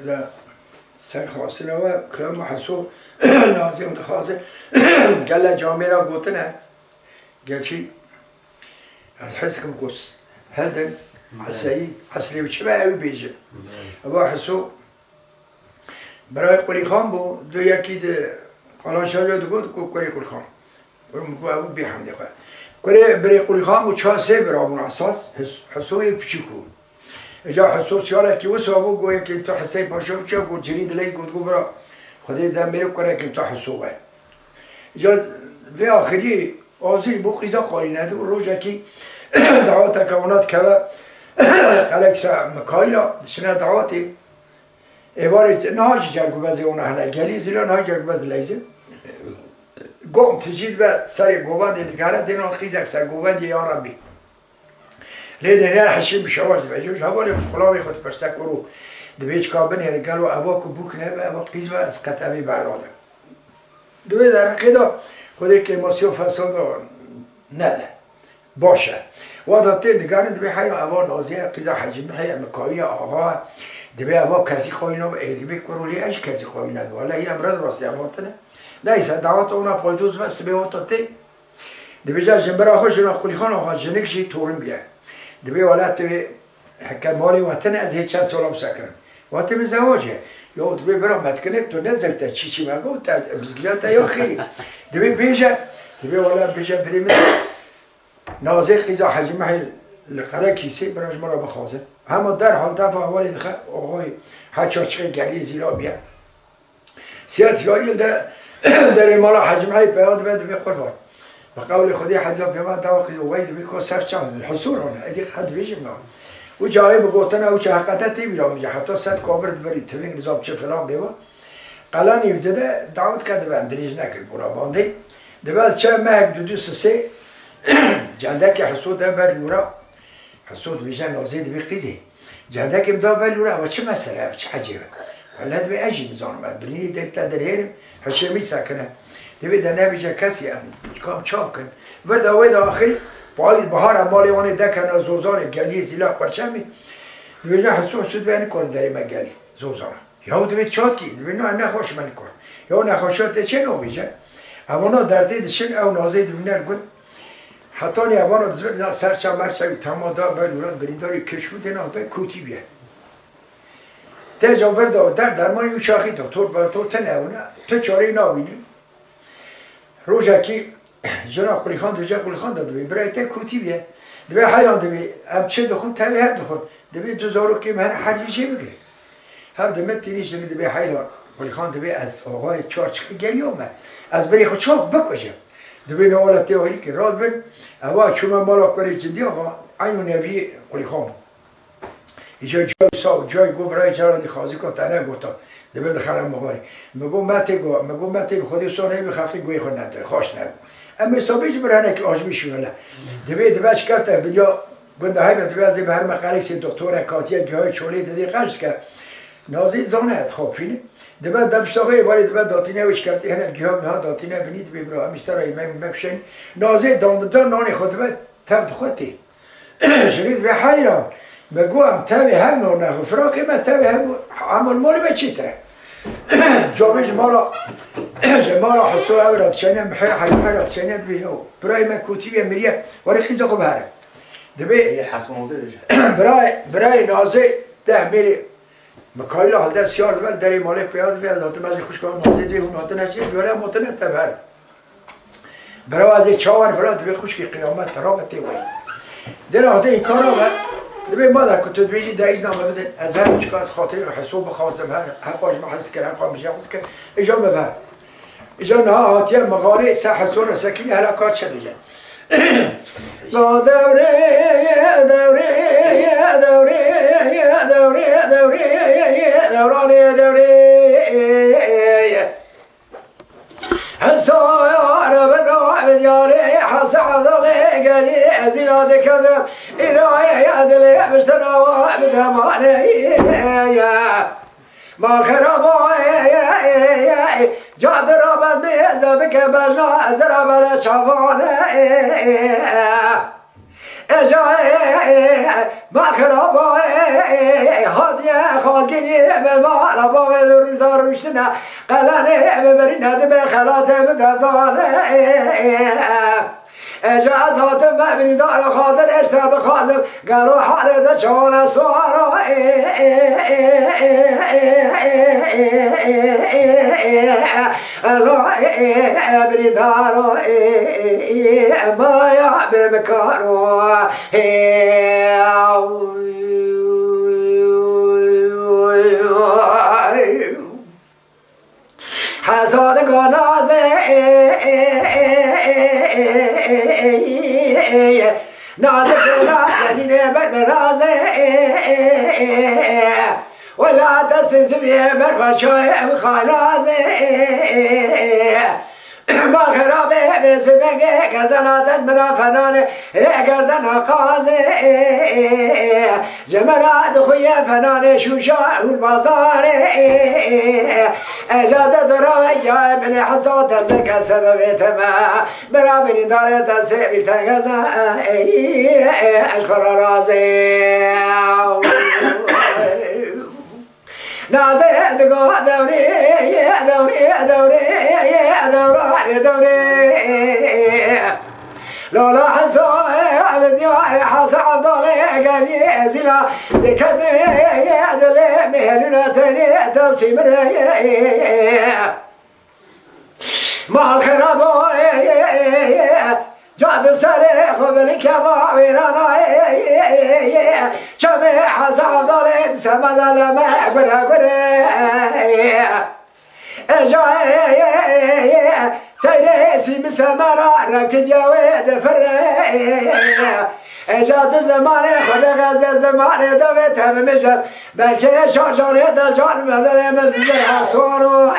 لا سر خاصنا كلام محسوب لازم تخاصر قال له جاميرا قلتنا قال شي از حسكم قص هذا عسلي وشبه بيجي أبو حسوب برای قلی خان بو دو یکی ده قلان شاید دو کو قلی قلی خان برام کو ابو بی حمد خو قلی برای قلی خان بو چا سه برامون اساس حسوی پچکو اجا حسو سیاله کی وسو ابو گویا کی تو حسی پاشو چا گو جرید لی گو برا خدای دم میرو کنه کی تو حسو وای اجا به آخری آزی بو قیزا خالی نده روزا کی دعوت کونات کبا قلقس مکایلا سنا دعواتی عبارت نهاج جرگو بازی اون هنر گلی زیرا نهاج جرگو باز لیزم گم تجید به سر گوبند دیگره دینا خیزک سر گوبند یا ربی لیدن یا حشیم بشواز بجوش حوالی خوش خلاوی خود پرسک رو دویچ کابن یا گلو اوا کو بوک نه اوا قیز با از قطعی براده دوی در عقیده خودی که ماسیو فساد نده باشه واداتی دیگره دوی حیو اوا نازیه قیزا حجیم حیو مکایی آقا دبی اما کسی خواهی نم ایدی کرولی اش کسی خواهی ند ولی این امرد راستی اماتنه نیست دعوت اونا پایدوز بس به وقتی دبی جا جنبرا خوش جنا خلی خان آقا جنگ شی تورم بیه دبی ولات حکم مالی وطن از هیچ چند سالم سکرم وقتی من زواجه یا دبی برام متکنه تو نزلت چی مگو تا بزگیرات یا خیلی دبی بیجه دبی ولا بیجه بریم نازه قیزا حجم محل لقرار کیسه براش مرا بخوازه همه در حال دفعه اولی دخل آقای حچاچه گلی زیرا بیا سیاد یایی در مالا حجمه پیاد بده به قربان و قول خودی حضاب بیمان توقی وید بیکو سر چند حصور هونه ادی خد بیشم نام و جایی بگوتنه و چه حقیقتی بیرام میگه حتی صد کابرد بری توین نظام چه فلان بیوا قلانی ده دعوت کرده و اندریج نکرد برا بانده دبال چه مهک دو سه جندک حسود بر نورا حسود بیشتر نازید بی قیزی جندک امدا بلوره و چه مسئله و چه عجیبه ولد به اجی نظام برینی دلتا در هرم حشمی ساکنه دوی در نبیجه کسی کام چاپ کن ورد اوید آخری باید بهار مالی وانی دکن زوزان گلی زیلا پرچمی دوی جا حسود بینی کن داری مگلی زوزان یا دوی چاد کی دوی نه نخوش من کن یا نخوشات چه نو بیجه اما در دید شن او نازید بینر گد حتی نیابان دزبر سرچه مرچه تمادا بلوران برینداری کشو دینا دا کوتی بیه تجا ورد در درمانی و چاخی دکتر بر تو تنهونه تو چاری نابینی روزا کی جنا قلی خان دوجا قلی خان داد برای تا کوتی بیه دوی حیران دوی ام چه دخون تبی هم دخون دوی 2000 که من حرجی بگیره هم دمت تینیش دوی حیران قلی خان دوی از آقای چارچ گلی اومد از بری خود چاق بکشه دوی نوالا تیوری که راد بین اوا چون مالا کاری جدی آقا اینو نبی قلی خان اینجا جای ساو جای گو برای جرادی خازی کن تنه گوتا دوی دخلم مغاری مگو متی خودی سانه بخاقی گوی خود نداره خوش نگو اما حسابیش برهنه که آجمی شونه دوی چکتا بلیا گنده های دوی از به هر مقاله سی دکتور کاتیه گهای چولی دادی قش کرد نازید زانه خوب فینه دوی دمشتاقه ولی دوی داتینه وش کردی هنه گیاه میها داتینه بینید ببرا همیشتر ایمه بپشین نازید دامدار نانی خود دوی تبد خودی شرید به حیران بگو هم تبی هم نخو فراقی من تبی هم عمل مولی به چی تره جابش مرا حسوا أوراد شينا محل حيرات شينا دبيه براي ما كوتي بمريه ورخي زقو بهره دبي براي نازي ده ميري مكايلا هلده سيار دبل داري مالك بياد بياد ذات مازي خوش كان نازي دبي ونات نشي بيرا متنت تبهر برای از چهار فرات به خوش کی قیامت ترابطی وای در هده این کارا و دبی ما در کتب بیجی دایز نامه بده از هر چیکار از خاطر حساب بخواستم هر قاش محس کرد هر قاش محس کرد اجا ببر اجا نه هاتیه مغاره سه حسون و سکینی حرکات شده لا دوره دوره دوره دوره دوره دوره حسايا بنا بدياري حسعد قالي زيناد كذب إلهي عدلي مشترى بدماني ما خرابا جاد رابط بيزبك بجنا زرب الشعبان ما خرابا هادي خازقيني بالمال بابا دار رشتنا قلاني ببرنا دب خلات بددان اجاز هاتم ببني دار خاطر اشتاب خازم قالوا حالة شون صاروا الله بني دارو ما يا بمكارو حساد قنازه نادفنا لنين برازه ولا تسنسبي برفشوي بخلازه ما خرابه بسبقه گردن تدمرا فنانه گردن قازه جمرات خوی فنانه شوشا البازاره اجاد دراویا من حسات ذک سبب تما برا من داره تسبی تگزا اشخر رازه نازه دقو دوري دوري دوري دوري دوري لولا حسوي عبد يواري حاسة عبد الله قال يزيلا دكت يدلي مهلنا تاني تبسي مري ما الخرابو جاد سري قبل كبابيرانا شمي حاسة عبد الله سمد لما قرى قرى تيريسي مسمارا ركض يويد فري اجات زمانه خود غز زمانه دوت هم مجر بلکه شاجانه در جان بدر من در حسورو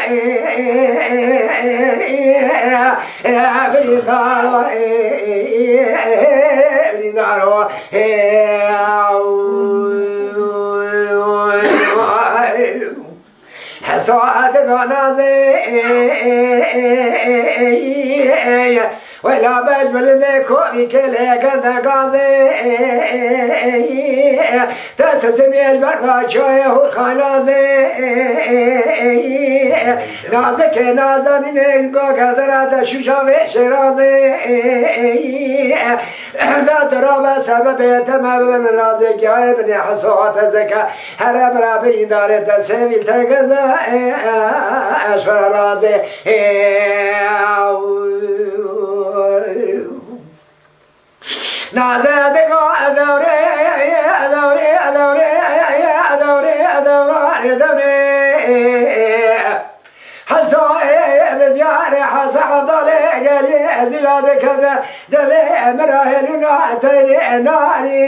بریدارو بریدارو حساد غنازه ولا بجبل ديكوبي كله قد غازي تسسمي البرفا شويه خلازي نازك نازنين قو قدرات شوشاوي شرازي دا ترابا سبب تمام رازي جايبني حسوات زكا هر برابري دار تسويل تغزا اشفر رازي نازه دقو دوري دوري دوري دوري دوري دوري حسوي بديار حس عضلي قالي زلاد كذا دلي مراهلنا تيري ناري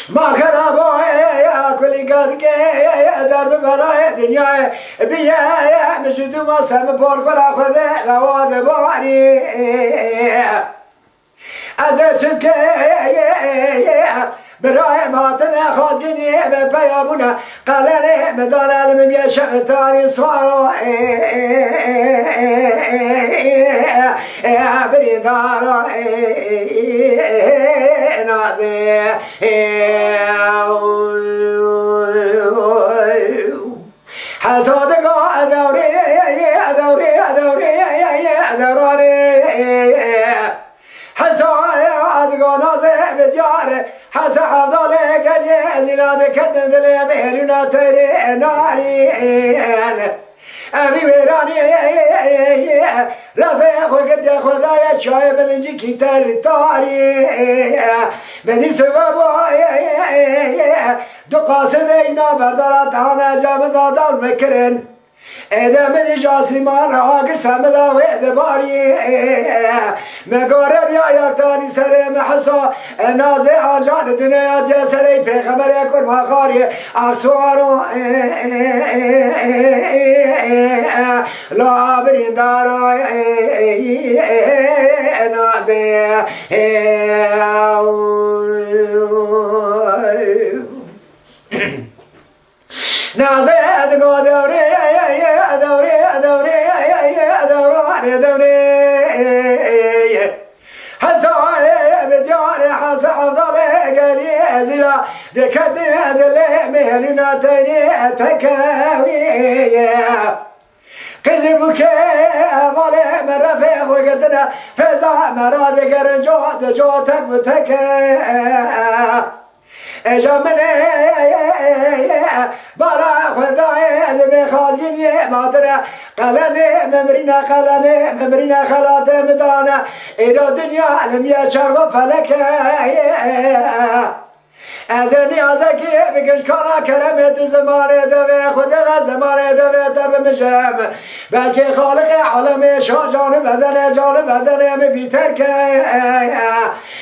ما خرابو يا كل قد يا درد بلا دنيا بيا مشيت ما سم بور كرا خذ لواد باري ازچم که برای ماتن خازگینی به پیامونه قلنه مدان علم بیشه تاری سوارو بریدارو نازه دل مهلونا تری نارین أبي ويراني رفيق وقد خدايا شاي بلنجي كتار طاري بدي سبابو دو قاصد اينا بردارات هانا جامد دار مكرن إذا مدي جاسمان عاقر سامدا وإذا باري مقارب يا يكتاني سري محصا نازي عجال الدنيا جسري في خبر يكون مخاري أخسوانو لا برين دارو نازي نازي أدقو دوري دوري حسايب دياري حسا أفضل قلي زلا دكدي دلي مهلنا تاني تكاوي كذبك مالي من رفيق وقتنا فزع مراد قرن جوتك بتكا اجامني برا خذايد بخازيني ماتنا قلني ممرنا خلات مدانا إلى الدنيا لم يشرب فلك أزني أزكي بكش كنا كلمة زمان دوي خدها زمان دوي تب مجام بلكي خالق عالم شو جانب بدن أم بيترك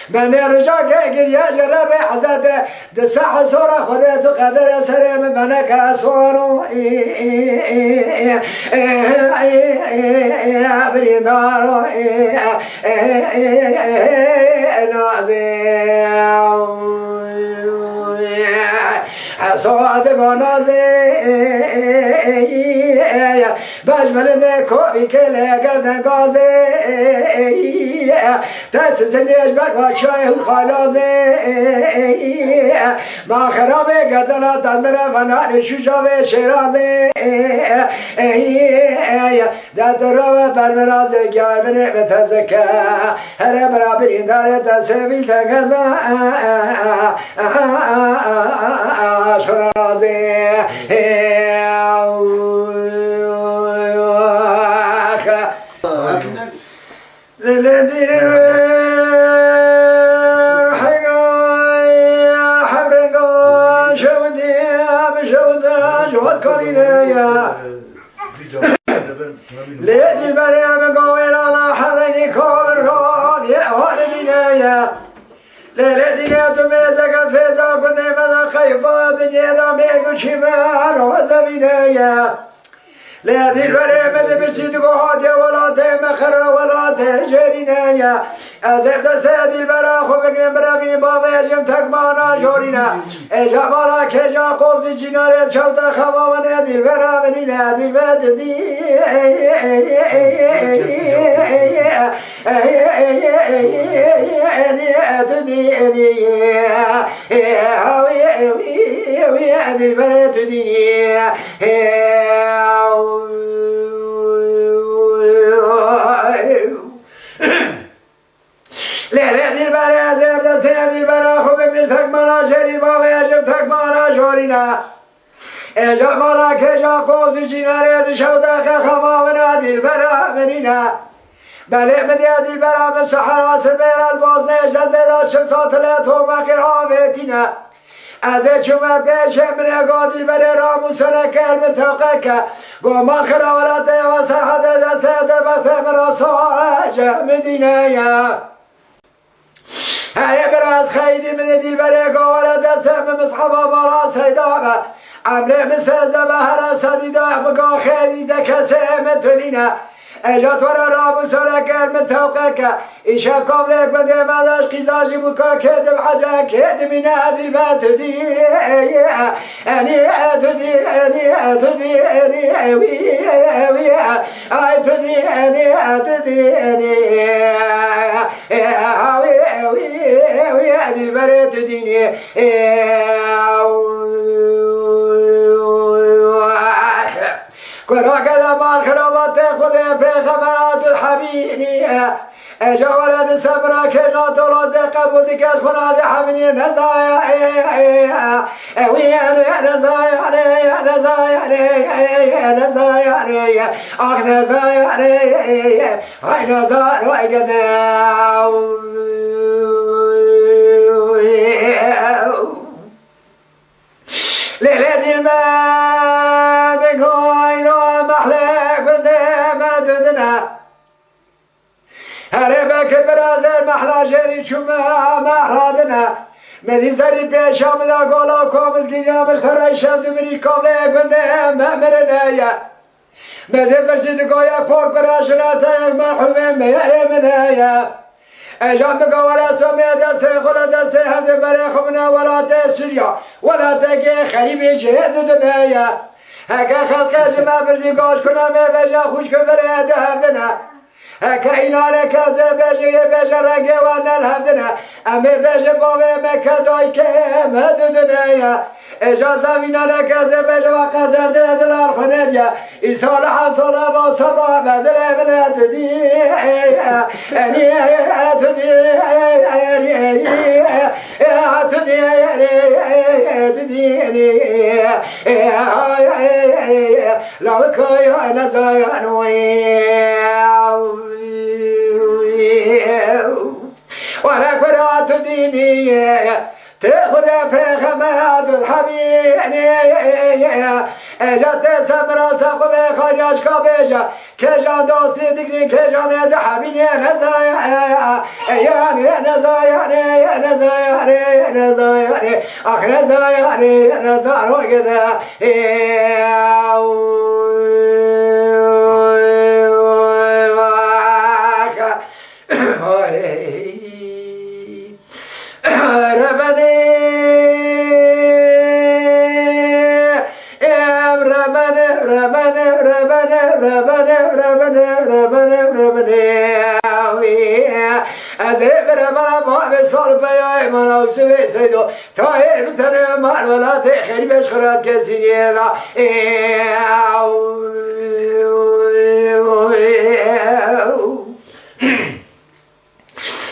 من رجاك يا جرب حزت دسح صورة خدت قدر سر منك أسوانو بريدارو نازي صادق نازي بجمل دكو بكل گردن غازي تاسس يجبر باشای خالازي ما خراب گردن تنمر فنان شجاع شرازي داد رو برمراز گامن بتزکا هر برابر داره تسویل تگزا شرازي للدير حبرنقا شودي بشودا شود كارينيا ليدي البريم قوين على حبرني كوبركون يا والدينيا ليدي تميزك فيزا كنت مدى خيفا بنيدا ميكو شمار وزمينيا ليدي البريم بسيدك هاتي ولا تمخر ولا تجرينيا أزفت سيدي البراخ وبقنا برابين بابا يجم تكمانا جورينا إجابالا كجا قوبت جناري شوتا خواما نادي البرامني نادي البددي نادي البددي ليلة البرا زبدة سيد البرا خب ابن تكمانا شريبا ويجب تكمانا شورينا اجاب مالا كجا قوز جناري شودا خما ونادي البرا منينا بله مدياد البرا من سحرا سبير الباز نجد دا شسات لتو مقر آبتنا از چوم پیش من اگاد البرا رامو سنکل من توقعك قوم آخر ولده و سرحد دسته بثم رساج مدينة هاي براس خيدي من دل بريقا ولا دسم مصحبا برا سيدابا عمري مساز بهرا سديدا بقا خيدي كسيم تلينا اجات ورا رابو سركر من توقعك إيشا قبلك بدي مداش قزاجي بكا كدب حجا كدب من هذه الباتدي أني أتدي أني أتدي أني أوي أوي أتدي أني أتدي أني أوي أوي أوي هذه البريت ديني كراك دمان خرابات خذ في خبرات الحبيني اجا ولد سمرا که ناتولا زقب و دیگر خناده حمینی نزایا نزایا آخ نزایا های نزار و اگداو لیله دل ما بگوین و محلک بنده ما دودنا هره بکر برازر محلا جری چوما محرادنا مدی سری پیش آمده گولا کومز گیامش خرای شفت مری کابله بنده ما مرنایا مدی برسید گویا پور کراشنا تا یک مرحوم میاره منایا اجام بگوارا سومی دسته خلا دسته هفته برای خمنا ولا تسوریا ولا تگه خریبی شهد دنیا هکا خلقه جمع برزی گوش کنم بجا خوش که برای ده هفتنا هکا ایناله کازه بجه بجه رنگه و نل هفتنا امی بجه باوه مکدای که مد دنیا اجازه ایناله کازه بجه و قدر ده دلال خونه دیا ای سال هم سال با صبر بدل ابنت دی ولكن تديني تاخذ پیغمبرات الحبيب اجت سمرا ساق به خاجاش کابجا که جان دوستی دیگری که جان حبیبی نزایا نزایا آخ نزایا گدا از ابر من با سال بیای من اوسه سیدو تا ابتر مال ولات خیلی بهش خراد کسی نیلا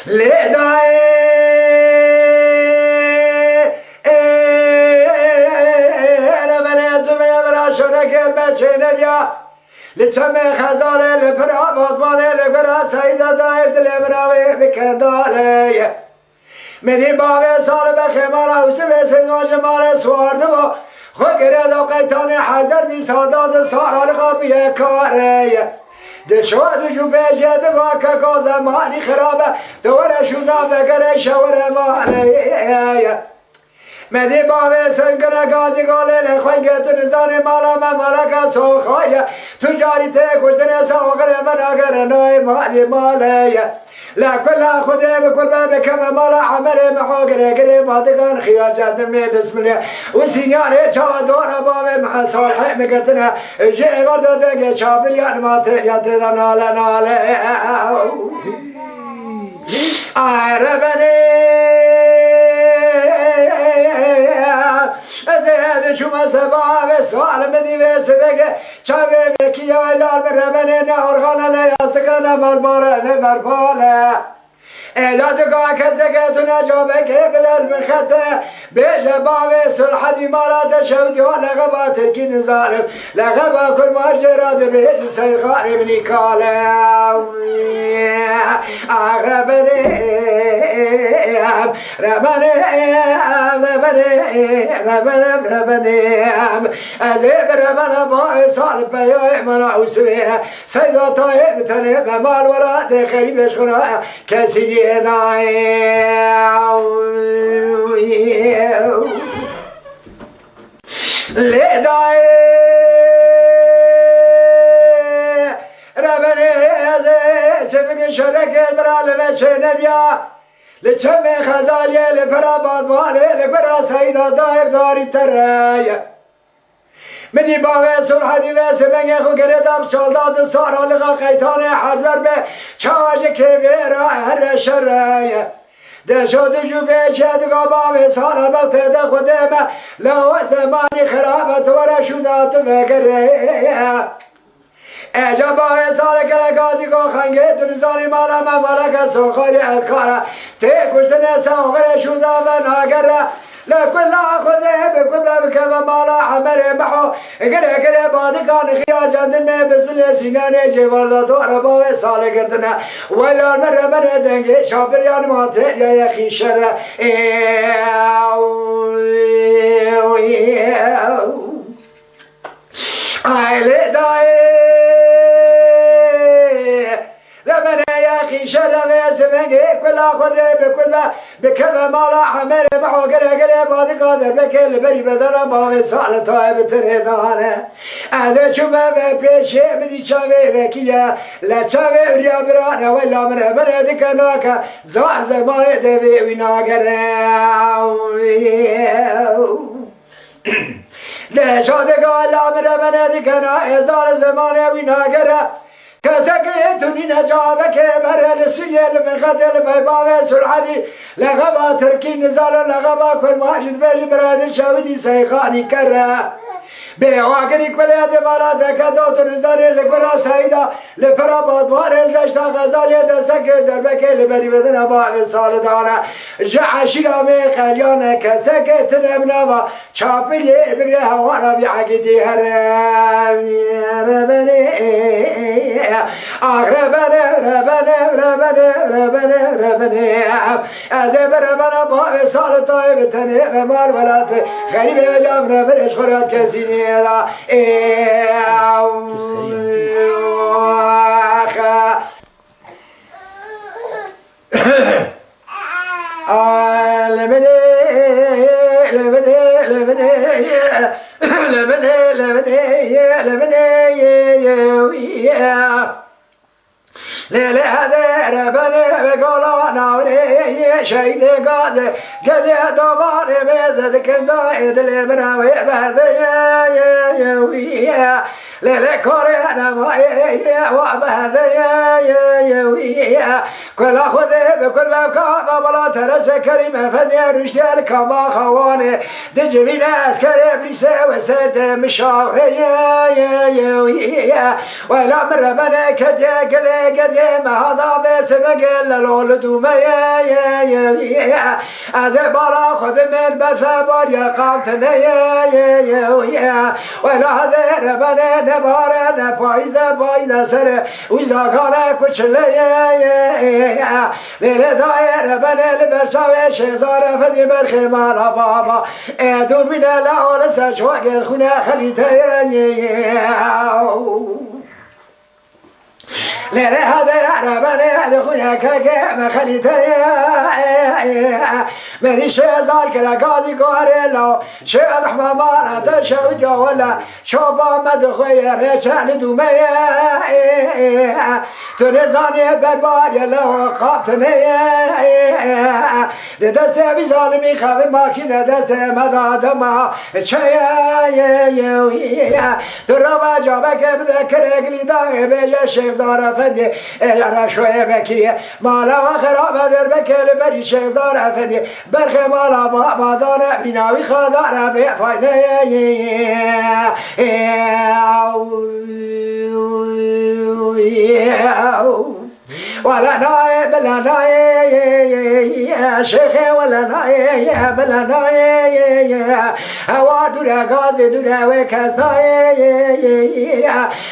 لیدای رمن زمه برا شرکل بچه نبیا لچم خزاله لپرا بادماله لپرا سایده دایر دل براوی بکنداله مدی باوی سال بخیمان حوصی به سزاج مال سوارده با خود گرد و قیتان حردر بی سارداد و سارال قابیه کاره دشواد جو بیجه دگاه که زمانی خرابه دوره شده بگره شور ماله مدی باوی سنگر گازی گاله لخوی گتو نزان مالا ممالک سوخای تجاری تکوتن ساغر مناگر نای مالی مالی لکل خوده بکل بکم مالا عمر محاگر گره بادگان خیال جدن می بسم الله و سینیاره چا دورا باوی محصال حی مگرتنه جه ورده دنگه چابلیان ماتریت ناله ناله آره از شما سباب سوال مدی ویس بگه چاوه بکی یا لال برمنه نهارغانه نیاستگانه مالباره نبرپاله ایلادگاه کزگه تو نجابه که بدل من خطه بیجه باوه صلحدی مالات شودی و لغبا ترکی نظارم لغبا کل مهجرات بیج سیخاری بنی کاله ربنیم از برمن با سال پیای من عوصبه سیدا تایب تنه بمال ولاد خیلی بشخونه کسی لیدای ربنه چه بگن شرکت برال بچه نبیا لچم خزالیه لپرا بادماله لپرا سیدا دایب داری ترایه مدی باوه سلحدی و سبنگه خو گردم سالداد سارالغا قیتان حضر به چاوش که ویرا هر شرایه دشو دجو بیچه دگا باوه سالا بلته ده خودم لو زمانی خرابت و رشودات وگره اجابا سال کلگازی کو خنگه تنزانی مالا من مالک سوخاری الکارا تی کشتن سوخر شودا و ناگره لكل خذه بكل بكم مالا عمر بحو قري بعد كان خيار جندنا بسم الله سنان جوال دور با سال گردنا ولا مر دنگ شابل یان مات يا اخي شر عائله داي ربنا يا اخي شرف سمعي كل خذ بكل بكذا مالا عمر بحو قري بعد قادر بكل بري بدل ما سال طيب تريدانه هذا شوما بيش بدي شاوي وكيا لا شاوي ريا برانا ولا من دكناك زار زمان دبي ويناغر ده شاد قال من دكنا زار زمان ويناغر كذاك توني نجابك مرة لسنيل من خدل بيباوي سرعدي لغبا تركي نزال لغبا كل ماجد بلي براد شاودي سيخاني كرة بواقري كل هذا مالا دكادو تنزاري لكرا سعيدا لفرا بادوار الدشتا غزالي دستك دربك لبري بدن أبا سالدانا جع شرامي خليانا كذاك تنبنا شابلي بقري هوانا بعقدي هرم ربني ربنا أزب ربنا باب سال طيب تنه مال ولات غريب الأمر من إشخرات كسيني لا ليلة هذا ربنا بقولا نوري شهيد غازي قال يا دوبار ميزة كندا إدلي مناوي بهذا يا ليلة كوريانا ما وبهذا يا كل أخذ بكل مكان بلا ترس كريمة فدي رشدي كما خواني تجيبين عسكري بليسة وسرت مشاور يا ولا من ربنا كدي قلي ما هذا بس بقول لولد وما يا أزبارا خذ من بفبار يا قامتنا يا ولا هذا ربنا نبارا نبايزة سر وإذا كان كل يا ليلة داير ربنا لبرشاوي شزارة فدي برخمال بابا دور من الأول سجواق خنا خليتها ليلة هذا ربنا هذا خنا كاكا خليتها مدي شزار كلا قاضي قارلو شيخ رحمة مالا تشاوت ولا شوبا مدخوي رشان دوميا تنزاني بباري لو قابتني دسته بظالمي خاف ماكينة دسته مدى دما شيا تربا جابك بذكر اقلي داغي بيجا شيخ زارة فدي اجرى شوية بكي مالا وخراب دربك لبري شيخ زارة فدي برخ مالا بابا دانا بناوي خدارة بفايدة ولا ناي بلا ناي يا شيخي ولا ناي بلا ناي هوا دورا غازي دورا وكاستاي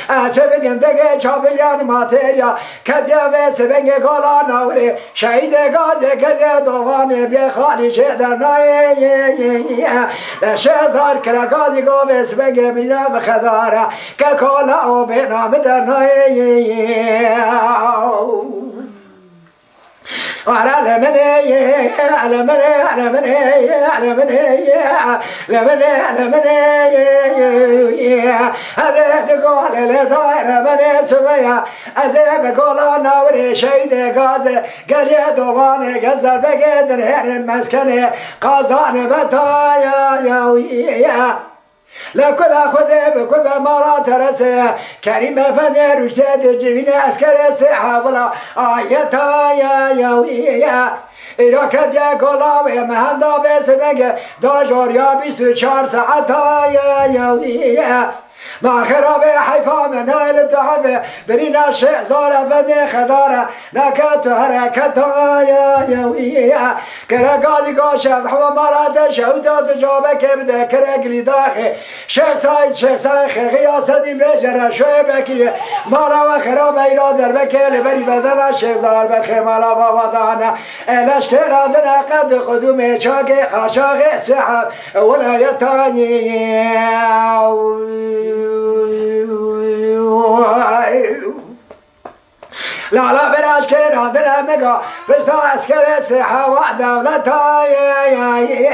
اشبكم دغه چابلیان ماتریا کدیا وس بنگ گالا نوری شهید غازی کل دوان بی خارج در ناي شهزار کلا غازی گو وس بنگ مینا بخدارا که کالا او به نام در ناي ولا لمني هذا تقول لداير من سويا أزيب قولا نوري شيد غازي قال يا دواني قزر بقدر هرم مسكني قازاني بطايا لكل أخذ بكل مرات رسي كريم فدي رشد جبين عسكر سحاب ولا آياتا يا إراكد يا قلاوي مهم دا بسمك دا جاريا 24 ساعتا يا ما خرابه حيفا من نايل الدعبه برينا الشيخ زاره فني خضاره نكات حركتها يا ويا كرقادي قاشا حوا مرات شهودات جابه كبده كرقلي داخل شيخ سايد خيا صدي بجرا شوي بكري مالا وخرابه ايرادر بكل بري بدنا الشيخ زار بخي مالا بابا دانا الاش كرادنا قد قدوم شاقي خاشاقي سحب ولا يتاني لا لا براش كان عندنا مقا فرتا عسكر الساحة وحدة ولا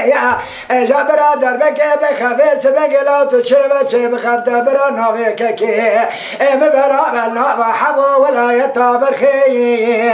يا جبرا دربك بخبيس بقلا تشيب خبتا برا نافيك كي مبرا بلا بحبو ولا يتابر خي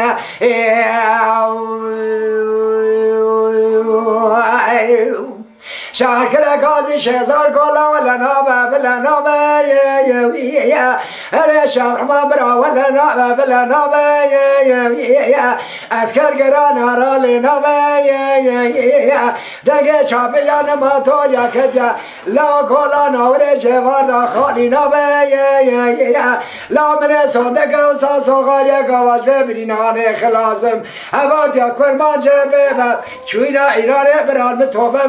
شاكر قاضي شهزار قولا ولا نابا بلا نابا يا هري شاك ما برا ولا نابا بلا نابا يا اسكر قرانا رالي نابا يا دقي شابلان ما توليا كتيا لا قولا نوري جواردا خالي نابا يا لا من صندق وساسو غاليا قواش ببريناني خلاص بم هبارد يا كورمان جبه چوينا ايراني بران متوبه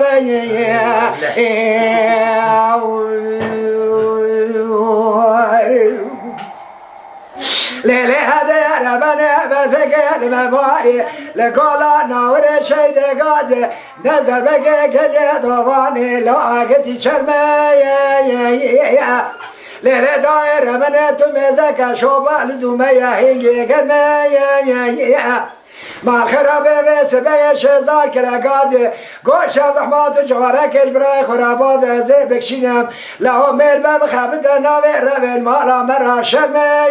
ليلي هذا يا ربنا بفكر المباري لقولا نور شيد غازي نزل بقى كل ضواني لا قد شرمه ليلي داير من تمزك شوبال دوميا هيجي كرمه ما خرابه بسبه شزار كرقازي قوش رحمات جوارك البراي خرابات زي بكشينم لهم ميل بخابت ناوي ربي المالا مرا شرمه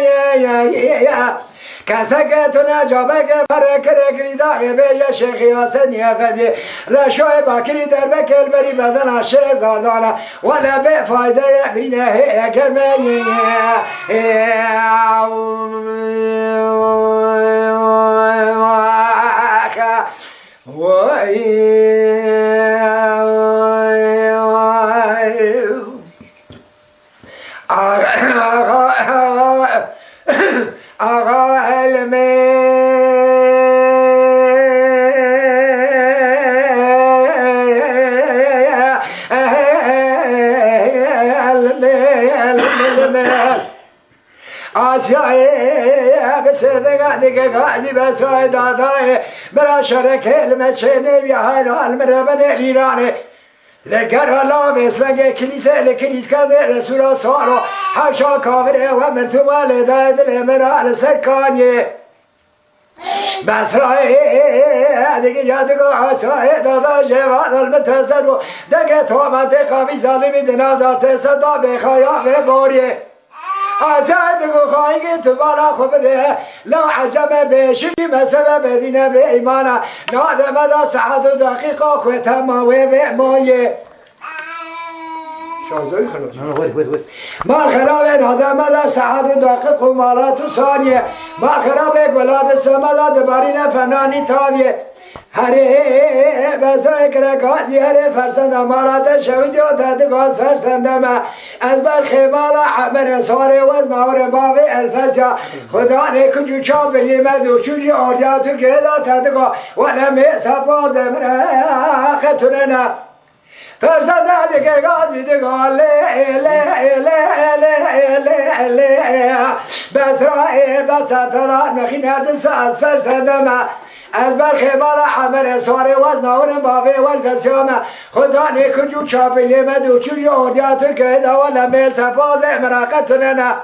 كسكتنا جابك فركر كريدا بيجا شيخ ياسن يفدي رشوي باكري دربك البري بدنا شيخ زاردانا ولا بفايدة يبرينا هي كرمي غازي بس راي داداي برا شرك المشيني بيهاي المربن الإيراني لقرا لا بسمك كنيسة لكنيس كان رسول صاروا حبشا كامرة ومرتوما لداد الامرا لسكاني بس راي هذيك جادك عصاي دادا جواد المتسلو دقة توما دقة في ظالمي دنا تصدى بخايا ببوري آزادگو خواهی تو بالا خوب ده لا عجب بشری مسبب دینه به ایمانه نادم دا ساعت و دقیقه خوی تماوی به مالی شازوی خلاص مال خرابه نادم دا ساعت و دقیقه مالات و ثانیه مال خرابه گلاد سمدا دبارین فنانی تاویه هره بزرگ کرکازی هره فرسند مالات شویدی و تدگاز فرسندم از برخی مالا عمر ساره و نور باب الفسیا خدا نکجو چاپلی مدو چوجی آریاتو گردا تدگا ولمی سپاز مراختوننا فرسند دیگه گازی دیگه لی بسرائه بسطران مخینه دست از فرسندم از برخی مالا عمر ساره و نور باب الفسیام خدا نیکجو چاپلی مدو چوجی آریاتو گردا ولمی سپاز مراختوننا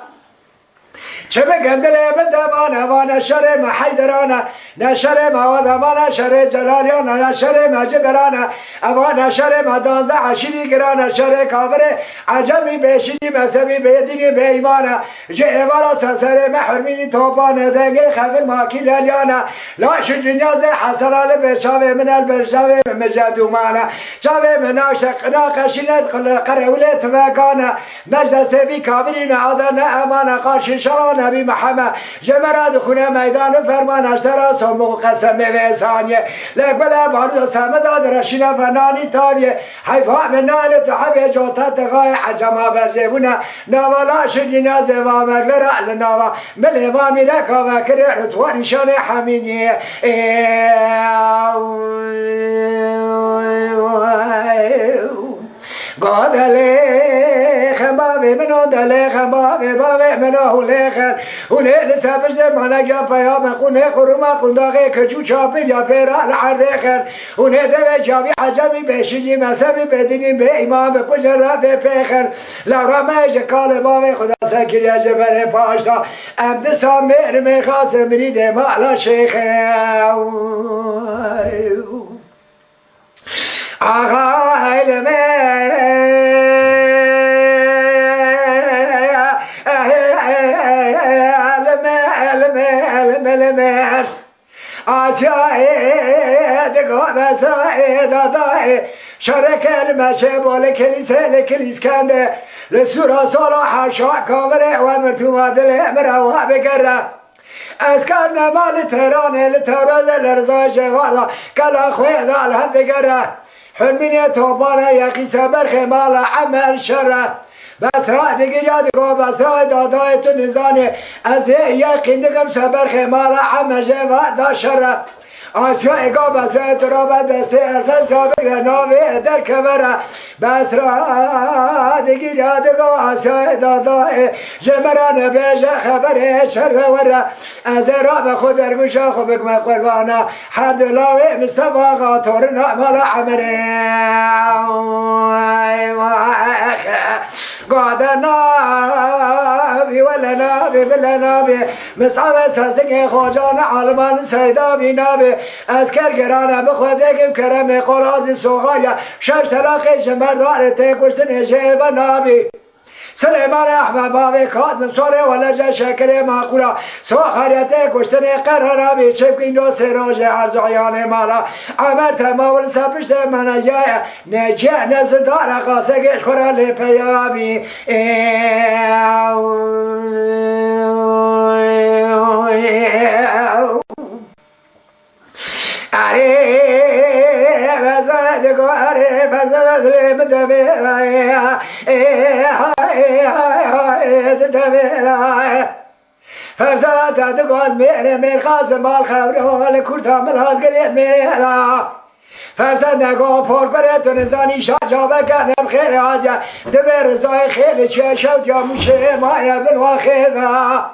چه بگندله بدمان و نشر محیدرانه نشر موادمان نشر جلالیان نشر مجبرانه اما نشر مدانزه عشیری گران نشر کافر عجمی بشینی مذهبی بیدینی به ایمانه جعبارا سسر محرمینی توپانه دنگه خفل ماکی لیانه لاش جنیاز حسرال برشاوه من البرشاوه مجدومانه چاوه مناشق ناقشینت قرولت وکانه مجدسته بی کابرین عادن امان قارشین شرانه نبی محمد جمرات خونه میدان فرمان اشترا سمو قسم به ثانیه لقبل بارد سمد رشینا فنانی تابیه حیفا من نال تحب جوتت غای عجما برجبونه نوالا شجینا زوا مغلر لنوا ملوا میرکا و کرر تو نشان حمیدی قادله خبابي منو دله خبابي بابي منو هولخن هونه لسابش زمانه یا پیام خونه خروما خنداقه کجو چاپی یا پیرا العردخن هونه دوه جاوی عجمی بشیجی مذهبی بدینیم به امام کجر را به پیخن لورا میجه کال بابی خدا سکری جبر پاشتا عبد سامر میخواست مرید مالا شیخن آقا علمه آسیای دگاه سای دادای شرک المشه بول کلیسه لکلیس کنده لسورا سالا حاشا کامره و مرتوما دل مروا بگره از کار نمال تهرانه لتبرز لرزا جوالا کلا خویده الهدگره حلمینه توبانه یقی سبر خمال عمل شره بس را دیگر یاد کو بس را دادای تو نزانه از یقین دگم سبر خمال عمل جوار دا شره آسیا اگا بس را تو را به دسته الفن سابق ناوه در کبره بس را دیگر یاد کو آسیا دادای جمران بیجه خبره شره وره از را به خود درگوشا خوبک مقربانه هر دلاوه مستفا غاطور نعمال عمره قاد نابی ولا نابی بلا نابی مصعب سازنگ خوجان عالمان سیدابی نابی از کرگرانه بخودگیم کرم قرازی سوغایا شش طلاقی جمبردار تی کشتن جیب نابی سلیمان احمد باوی کازم سوره ولجه شکر معقولا سوخریت کشتن قرار بی چپکین دو سراج ارزعیان مالا عمر تماول سپشت من جای نجه نزدار قاسگش خورال پیابی اره فرزاد لم دمه فرزاد دگاز میره مرخاز مال خبر حال کورتا ملاز گریت میره فرزاد نگاه پر کنه تو نزانی شاجا بکنم خیر آجا دبه رضای خیلی چه شوت یا موشه مایه بنوا خیدا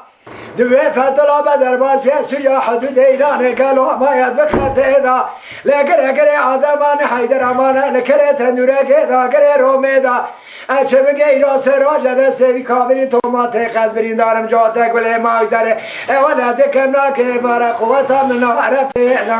دوی فتلا بدر باز فیسو یا حدود ایران گلو ماید بخطه دا لگره آدمان حیدر امانه لکره تندوره که دا گره رومه دا اچه بگه ایرا سراج دسته بی کاملی توماته قز برین دارم جاته گله ماگذره اولا دکم ناکه باره قوتا من نهاره پیدا